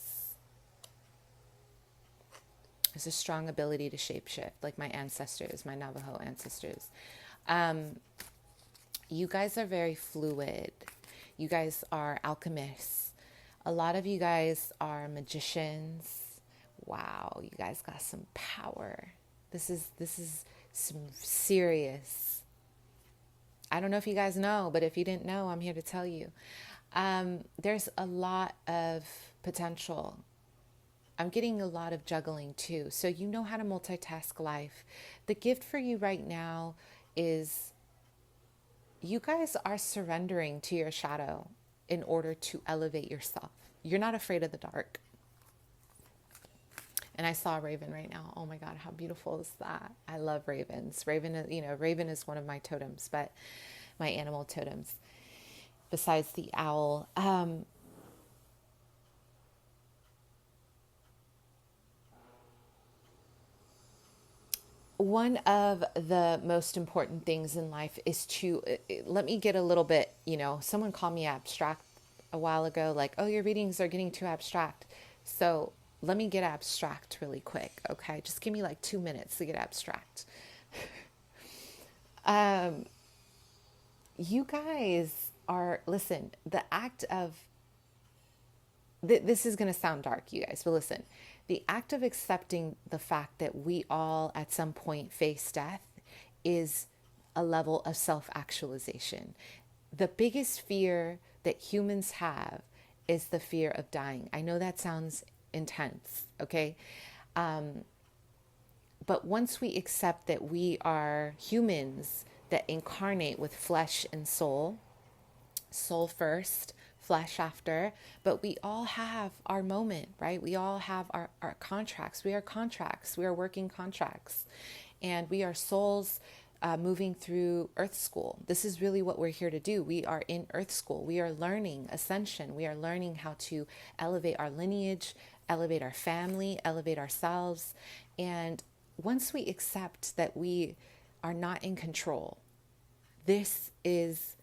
There's a strong ability to shapeshift, like my ancestors, my Navajo ancestors. You guys are very fluid. You guys are alchemists. A lot of you guys are magicians. Wow, you guys got some power. This is some serious. I don't know if you guys know, but if you didn't know, I'm here to tell you. There's a lot of potential. I'm getting a lot of juggling too. So you know how to multitask life. The gift for you right now is you guys are surrendering to your shadow in order to elevate yourself. You're not afraid of the dark. And I saw a raven right now. Oh my God, how beautiful is that? I love ravens. Raven is one of my totems, but my animal totems, besides the owl. One of the most important things in life is to, let me get a little bit, someone called me abstract a while ago, like, oh, your readings are getting too abstract. So let me get abstract really quick, okay? Just give me like 2 minutes to get abstract. You guys are, listen, the act of, this is going to sound dark, you guys, but listen. The act of accepting the fact that we all at some point face death is a level of self-actualization. The biggest fear that humans have is the fear of dying. I know that sounds intense, okay? But once we accept that we are humans that incarnate with flesh and soul first, flesh after, but we all have our moment, right? We all have our contracts. We are contracts. We are working contracts. And we are souls moving through Earth School. This is really what we're here to do. We are in Earth School. We are learning ascension. We are learning how to elevate our lineage, elevate our family, elevate ourselves. And once we accept that we are not in control, this is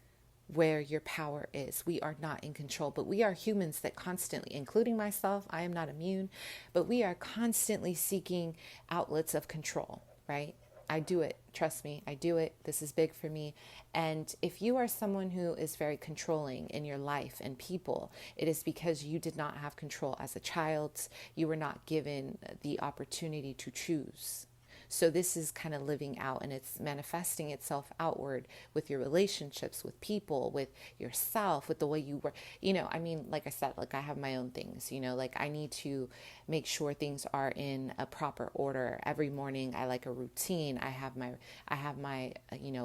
where your power is. We are not in control, but we are humans that constantly, including myself, I am not immune, but we are constantly seeking outlets of control, right? I do it. Trust me, I do it. This is big for me. And if you are someone who is very controlling in your life and people, it is because you did not have control as a child. You were not given the opportunity to choose. So this is kind of living out, and it's manifesting itself outward with your relationships with people, with yourself, with the way you work. I mean, like I said, like I have my own things, like I need to make sure things are in a proper order. Every morning I like a routine. I have my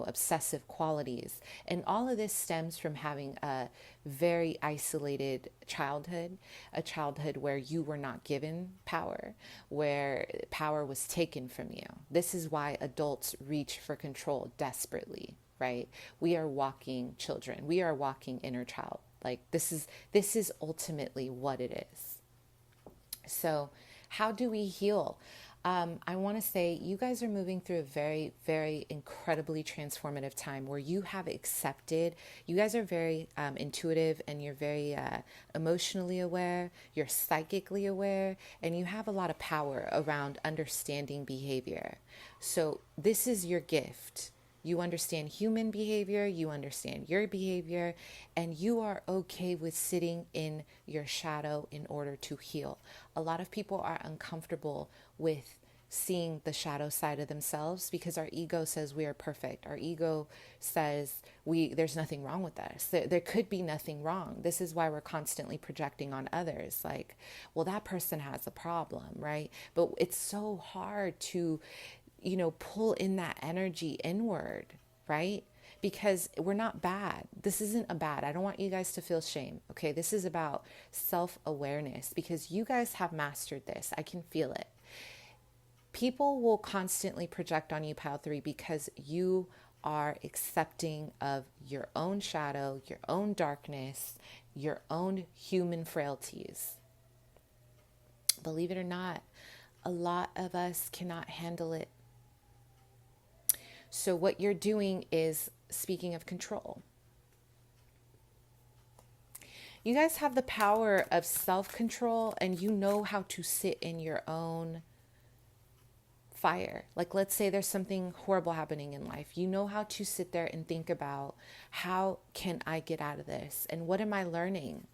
obsessive qualities. And all of this stems from having a very isolated childhood, a childhood where you were not given power, where power was taken from you. This is why adults reach for control desperately, right? We are walking children. We are walking inner child. Like this is ultimately what it is. So how do we heal? I want to say you guys are moving through a very, very incredibly transformative time where you have accepted. You guys are very intuitive, and you're very emotionally aware, you're psychically aware, and you have a lot of power around understanding behavior. So this is your gift. You understand human behavior, you understand your behavior, and you are okay with sitting in your shadow in order to heal. A lot of people are uncomfortable with seeing the shadow side of themselves because our ego says we are perfect. Our ego says there's nothing wrong with us. There could be nothing wrong. This is why we're constantly projecting on others. Like, well, that person has a problem, right? But it's so hard to pull in that energy inward, right? Because we're not bad. This isn't a bad. I don't want you guys to feel shame. Okay. This is about self-awareness because you guys have mastered this. I can feel it. People will constantly project on you, Pile 3, because you are accepting of your own shadow, your own darkness, your own human frailties. Believe it or not, a lot of us cannot handle it. So what you're doing is, speaking of control, you guys have the power of self-control, and you know how to sit in your own fire. Like, let's say there's something horrible happening in life. You know how to sit there and think about, how can I get out of this? And what am I learning?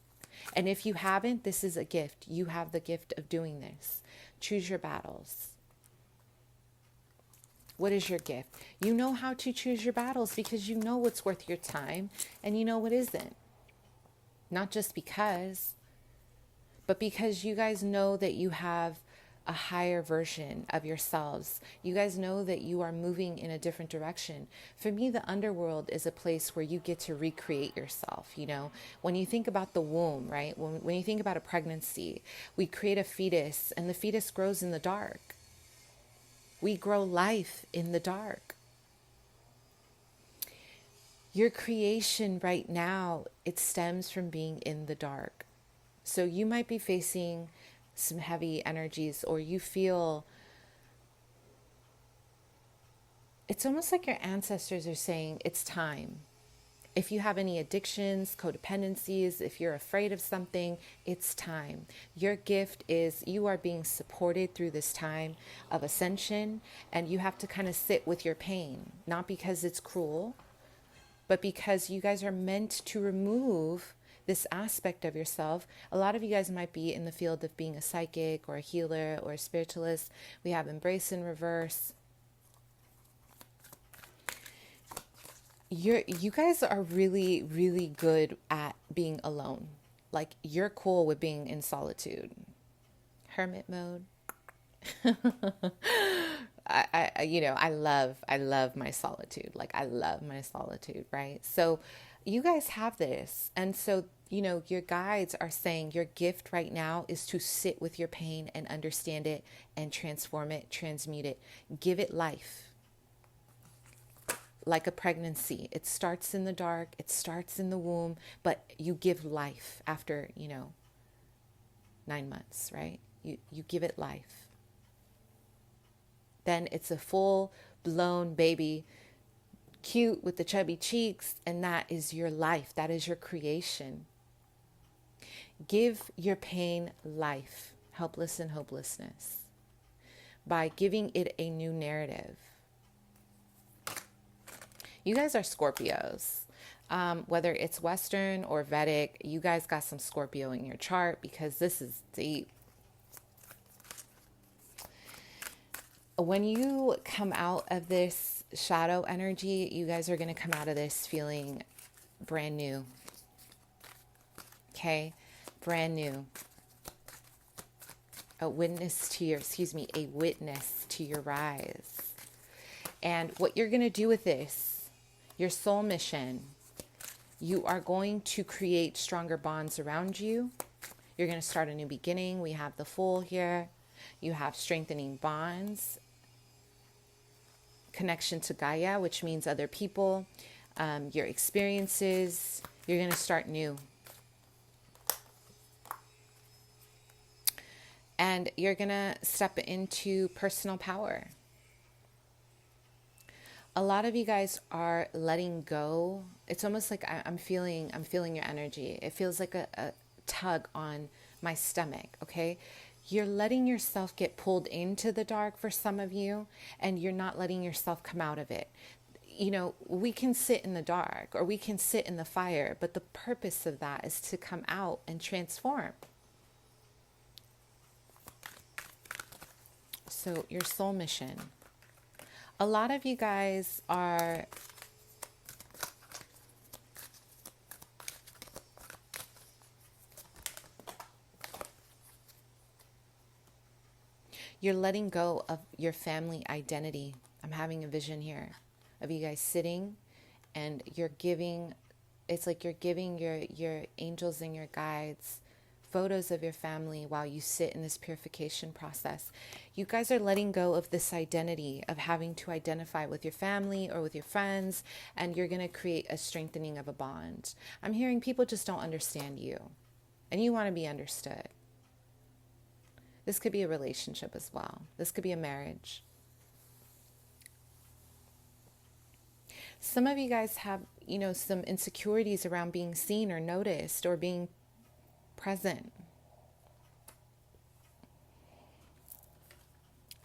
And if you haven't, this is a gift. You have the gift of doing this. Choose your battles. What is your gift? You know how to choose your battles because you know what's worth your time and you know what isn't. Not just because, but because you guys know that you have a higher version of yourselves. You guys know that you are moving in a different direction. For me, the underworld is a place where you get to recreate yourself. When you think about the womb, right? When you think about a pregnancy, we create a fetus and the fetus grows in the dark. We grow life in the dark. Your creation right now, it stems from being in the dark. So you might be facing some heavy energies, or you feel it's almost like your ancestors are saying it's time. If you have any addictions, codependencies, if you're afraid of something, it's time. Your gift is you are being supported through this time of ascension, and you have to kind of sit with your pain, not because it's cruel, but because you guys are meant to remove this aspect of yourself. A lot of you guys might be in the field of being a psychic or a healer or a spiritualist. We have embrace in reverse. You guys are really, really good at being alone. Like, you're cool with being in solitude. Hermit mode. I love my solitude. Like, I love my solitude, right? So you guys have this. And so, your guides are saying your gift right now is to sit with your pain and understand it and transform it, transmute it, give it life. Like a pregnancy, it starts in the dark, it starts in the womb, but you give life after, 9 months, right? You give it life. Then it's a full-blown baby, cute with the chubby cheeks, and that is your life. That is your creation. Give your pain life, helpless and hopelessness, by giving it a new narrative. You guys are Scorpios. Whether it's Western or Vedic, you guys got some Scorpio in your chart because this is deep. When you come out of this shadow energy, you guys are going to come out of this feeling brand new. Okay? Brand new. A witness to your rise. And what you're going to do with this, your soul mission, you are going to create stronger bonds around you. You're going to start a new beginning. We have the Fool here. You have strengthening bonds, connection to Gaia, which means other people, your experiences. You're going to start new. And you're going to step into personal power. A lot of you guys are letting go. It's almost like I'm feeling your energy. It feels like a tug on my stomach, okay? You're letting yourself get pulled into the dark for some of you, and you're not letting yourself come out of it. You know, we can sit in the dark or we can sit in the fire, but the purpose of that is to come out and transform. So your soul mission. A lot of you guys are you're letting go of your family identity. I'm having a vision here of you guys sitting and you're giving, it's like you're giving your angels and your guides photos of your family while you sit in this purification process. You guys are letting go of this identity of having to identify with your family or with your friends, and you're going to create a strengthening of a bond. I'm hearing people just don't understand you, and you want to be understood. This could be a relationship as well. This could be a marriage. Some of you guys have, some insecurities around being seen or noticed or being present.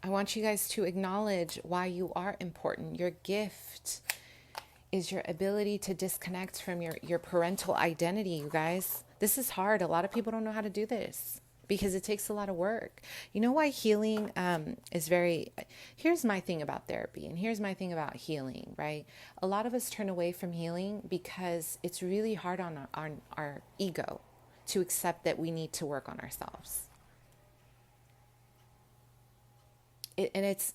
I want you guys to acknowledge why you are important. Your gift is your ability to disconnect from your parental identity, you guys. This is hard. A lot of people don't know how to do this because it takes a lot of work. You know why healing is very... Here's my thing about therapy, and here's my thing about healing, right? A lot of us turn away from healing because it's really hard on our ego to accept that we need to work on ourselves. It's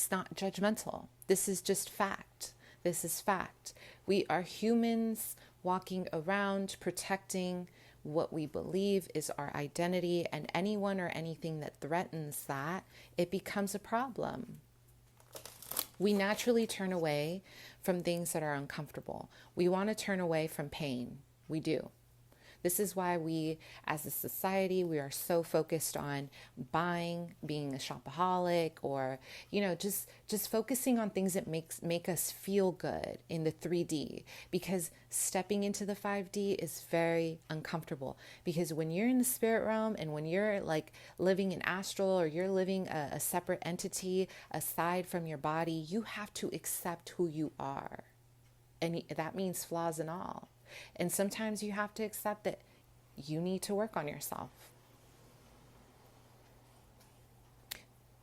not judgmental. This is just fact. This is fact. We are humans walking around protecting what we believe is our identity, and anyone or anything that threatens that, it becomes a problem. We naturally turn away from things that are uncomfortable. We want to turn away from pain. We do. This is why we, as a society, we are so focused on buying, being a shopaholic, or, just focusing on things that make us feel good in the 3D, because stepping into the 5D is very uncomfortable. Because when you're in the spirit realm and when you're like living in astral, or you're living a separate entity aside from your body, you have to accept who you are. And that means flaws and all. And sometimes you have to accept that you need to work on yourself.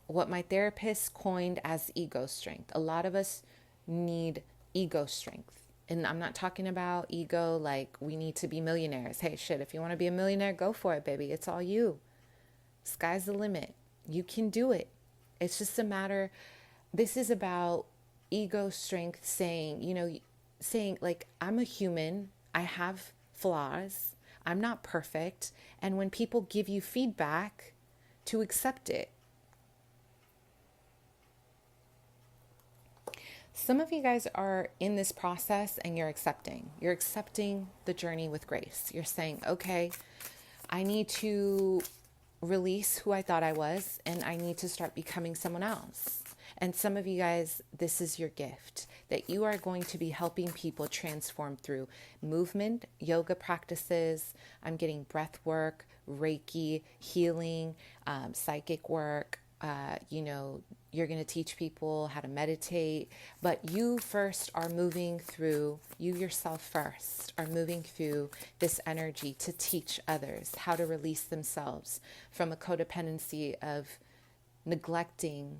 What my therapist coined as ego strength. A lot of us need ego strength. And I'm not talking about ego like we need to be millionaires. Hey, shit, if you want to be a millionaire, go for it, baby. It's all you. Sky's the limit. You can do it. It's just a matter. This is about ego strength, saying like, I'm a human. I have flaws. I'm not perfect. And when people give you feedback, to accept it. Some of you guys are in this process and you're accepting. You're accepting the journey with grace. You're saying, okay, I need to release who I thought I was, and I need to start becoming someone else. And some of you guys, this is your gift, that you are going to be helping people transform through movement, yoga practices. I'm getting breath work, Reiki, healing, psychic work. You're going to teach people how to meditate, but you first are moving through, you yourself first are moving through this energy to teach others how to release themselves from a codependency of neglecting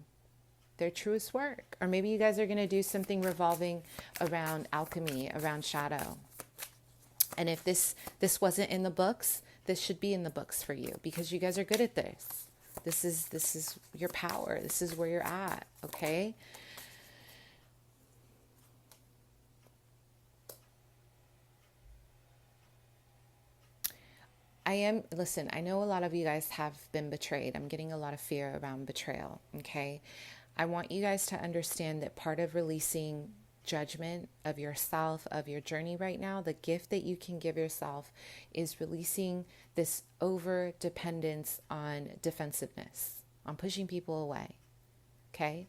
their truest work. Or maybe you guys are going to do something revolving around alchemy, around shadow. And if this wasn't in the books, this should be in the books for you, because you guys are good at this. This is your power. This is where you're at, okay? Listen, I know a lot of you guys have been betrayed. I'm getting a lot of fear around betrayal, okay? I want you guys to understand that part of releasing judgment of yourself, of your journey right now, the gift that you can give yourself is releasing this over dependence on defensiveness, on pushing people away, okay?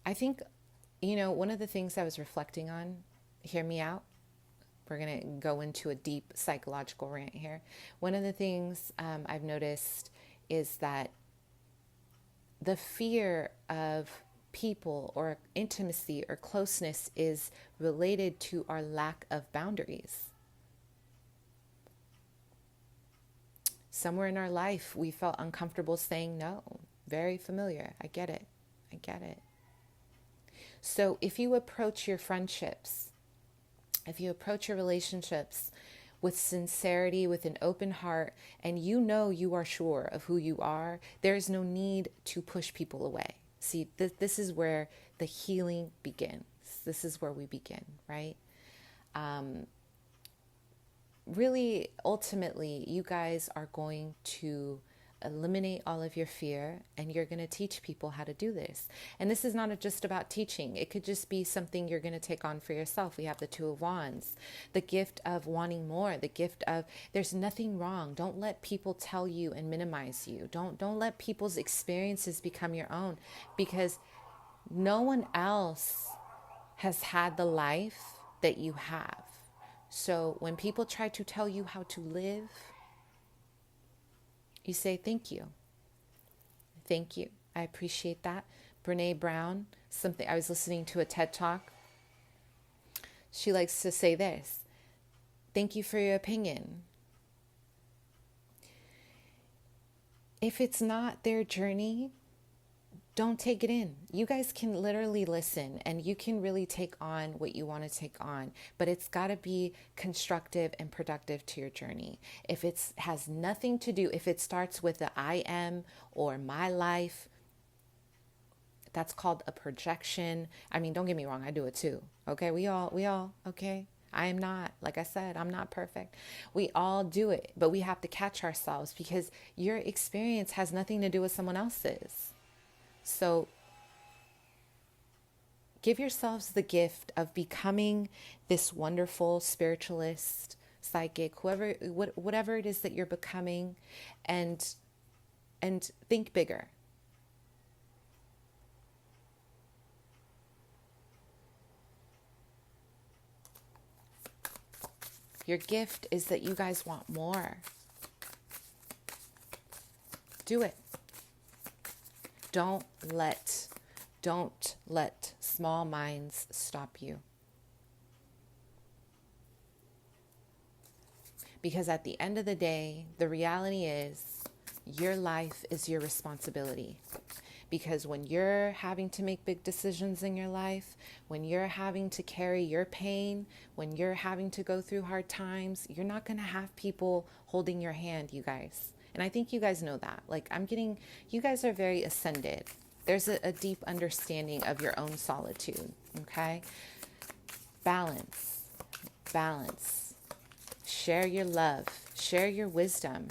I think, one of the things I was reflecting on, hear me out. We're going to go into a deep psychological rant here. One of the things I've noticed is that the fear of people or intimacy or closeness is related to our lack of boundaries. Somewhere in our life, we felt uncomfortable saying no. Very familiar. I get it. So if you approach your friendships, if you approach your relationships with sincerity, with an open heart, and you are sure of who you are, there is no need to push people away. See, this is where the healing begins. This is where we begin, right? Really, ultimately, you guys are going to eliminate all of your fear, and you're going to teach people how to do this. And this is not just about teaching. It could just be something you're going to take on for yourself. We have the Two of Wands, the gift of wanting more, the gift of there's nothing wrong. Don't let people tell you and minimize you. Don't let people's experiences become your own, because no one else has had the life that you have. So when people try to tell you how to live, you say, thank you. Thank you. I appreciate that. Brene Brown, I was listening to a TED Talk. She likes to say this: thank you for your opinion. If it's not their journey, don't take it in. You guys can literally listen, and you can really take on what you want to take on, but it's got to be constructive and productive to your journey. If it has nothing to do, if it starts with the I am or my life, that's called a projection. I mean, don't get me wrong, I do it too. Okay, we all, okay? I am not, like I said, I'm not perfect. We all do it, but we have to catch ourselves, because your experience has nothing to do with someone else's. So give yourselves the gift of becoming this wonderful spiritualist, psychic, whatever it is that you're becoming, and think bigger. Your gift is that you guys want more. Do it. Don't let small minds stop you. Because at the end of the day, the reality is your life is your responsibility. Because when you're having to make big decisions in your life, when you're having to carry your pain, when you're having to go through hard times, you're not going to have people holding your hand, you guys. And I think you guys know that. You guys are very ascended. There's a deep understanding of your own solitude, okay? Balance. Share your love. Share your wisdom,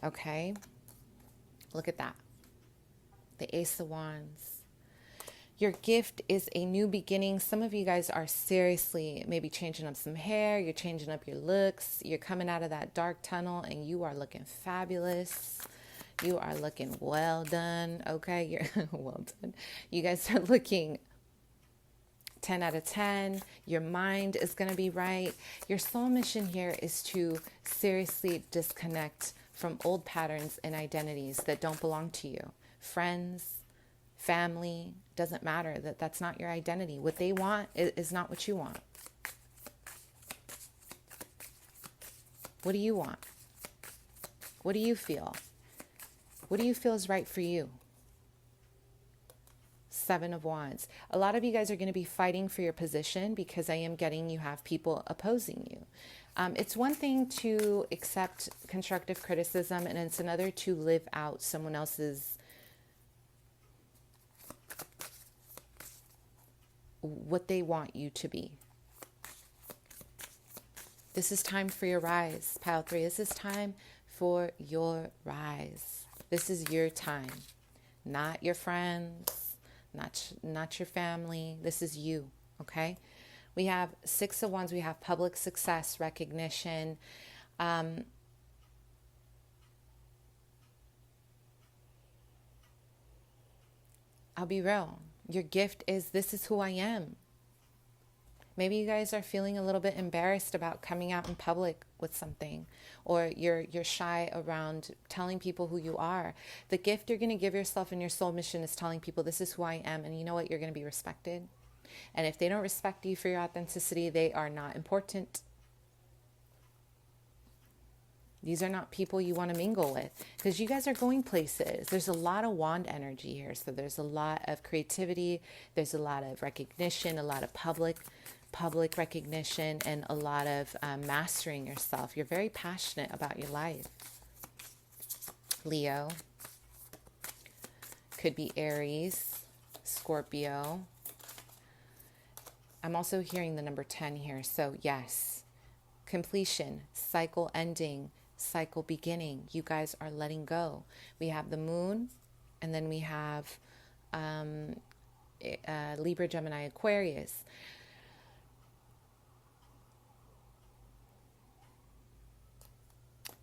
okay? Look at that. The Ace of Wands. Your gift is a new beginning. Some of you guys are seriously maybe changing up some hair. You're changing up your looks. You're coming out of that dark tunnel and you are looking fabulous. You are looking well done. Okay, you're well done. You guys are looking 10 out of 10. Your mind is going to be right. Your soul mission here is to seriously disconnect from old patterns and identities that don't belong to you. Friends, family, doesn't matter. That's not your identity. What they want is not what you want. What do you want? What do you feel? What do you feel is right for you? Seven of Wands. A lot of you guys are going to be fighting for your position because I am getting you have people opposing you. It's one thing to accept constructive criticism, and it's another to live out someone else's, what they want you to be. This is time for your rise, Pile 3. This is time for your rise. This is your time, not your friends, not your family. This is you, okay? We have Six of Wands. We have public success, recognition. I'll be real. Your gift is, this is who I am. Maybe you guys are feeling a little bit embarrassed about coming out in public with something, or you're shy around telling people who you are. The gift you're going to give yourself in your soul mission is telling people, this is who I am, and you know what? You're going to be respected. And if they don't respect you for your authenticity, they are not important. These are not people you want to mingle with, because you guys are going places. There's a lot of wand energy here. So there's a lot of creativity. There's a lot of recognition, a lot of public recognition, and a lot of mastering yourself. You're very passionate about your life. Leo. Could be Aries, Scorpio. I'm also hearing the number 10 here. So yes, completion, cycle ending, cycle beginning. You guys are letting go. We have the moon, and then we have Libra, Gemini, Aquarius.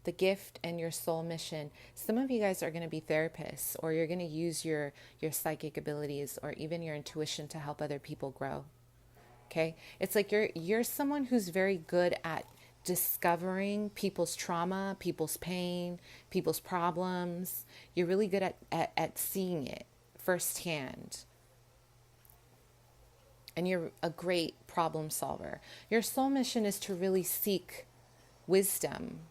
The gift and your soul mission. Some of you guys are going to be therapists, or you're going to use your psychic abilities or even your intuition to help other people grow. Okay? It's like you're someone who's very good at discovering people's trauma, people's pain, people's problems. You're really good at seeing it firsthand. And you're a great problem solver. Your soul mission is to really seek wisdom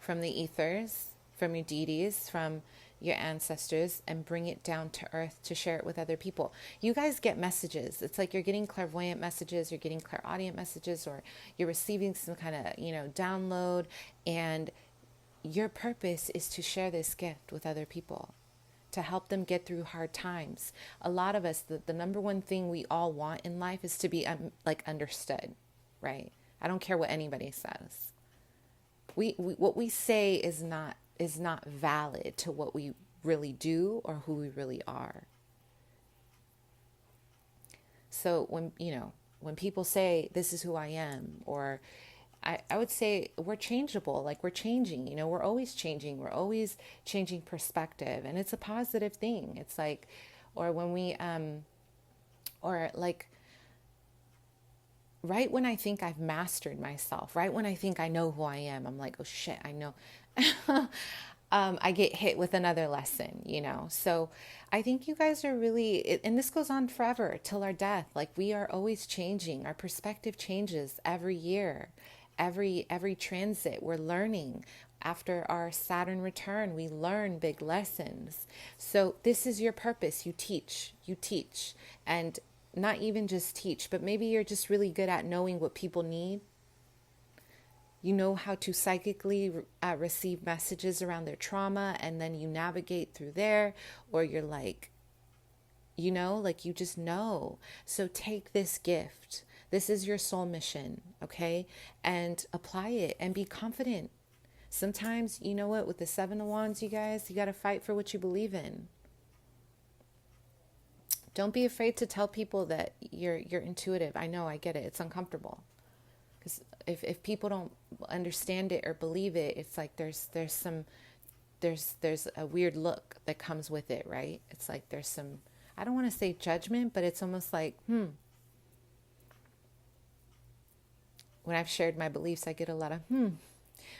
from the ethers, from your deities, from your ancestors, and bring it down to earth to share it with other people. You guys get messages. It's like you're getting clairvoyant messages, you're getting clairaudient messages, or you're receiving some kind of, download, and your purpose is to share this gift with other people, to help them get through hard times. A lot of us, the number one thing we all want in life is to be understood, right? I don't care what anybody says. We what we say is not valid to what we really do or who we really are. So when people say, this is who I am, or I would say we're changeable, like we're changing, we're always changing. We're always changing perspective, and it's a positive thing. It's like, or when we, or like, right when I think I've mastered myself, right when I think I know who I am, I'm like, oh shit, I know. I get hit with another lesson, So I think you guys are really, and this goes on forever till our death. Like, we are always changing. Our perspective changes every year, every transit. We're learning. After our Saturn return, we learn big lessons. So this is your purpose. You teach, and not even just teach, but maybe you're just really good at knowing what people need. You know how to psychically receive messages around their trauma, and then you navigate through there, or you're like, you just know. So take this gift. This is your soul mission, okay? And apply it and be confident. Sometimes, you know what, with the Seven of Wands, you guys, you got to fight for what you believe in. Don't be afraid to tell people that you're intuitive. I know, I get it. It's uncomfortable. Because if people don't understand it or believe it, it's like there's a weird look that comes with it, right? It's like there's some, I don't want to say judgment, but it's almost like, When I've shared my beliefs, I get a lot of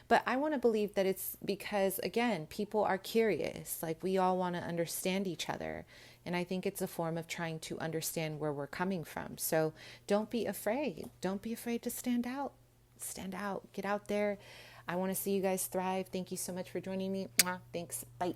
But I want to believe that it's because, again, people are curious. Like, we all want to understand each other. And I think it's a form of trying to understand where we're coming from. So don't be afraid. Don't be afraid to stand out. Stand out. Get out there. I want to see you guys thrive. Thank you so much for joining me. Thanks. Bye.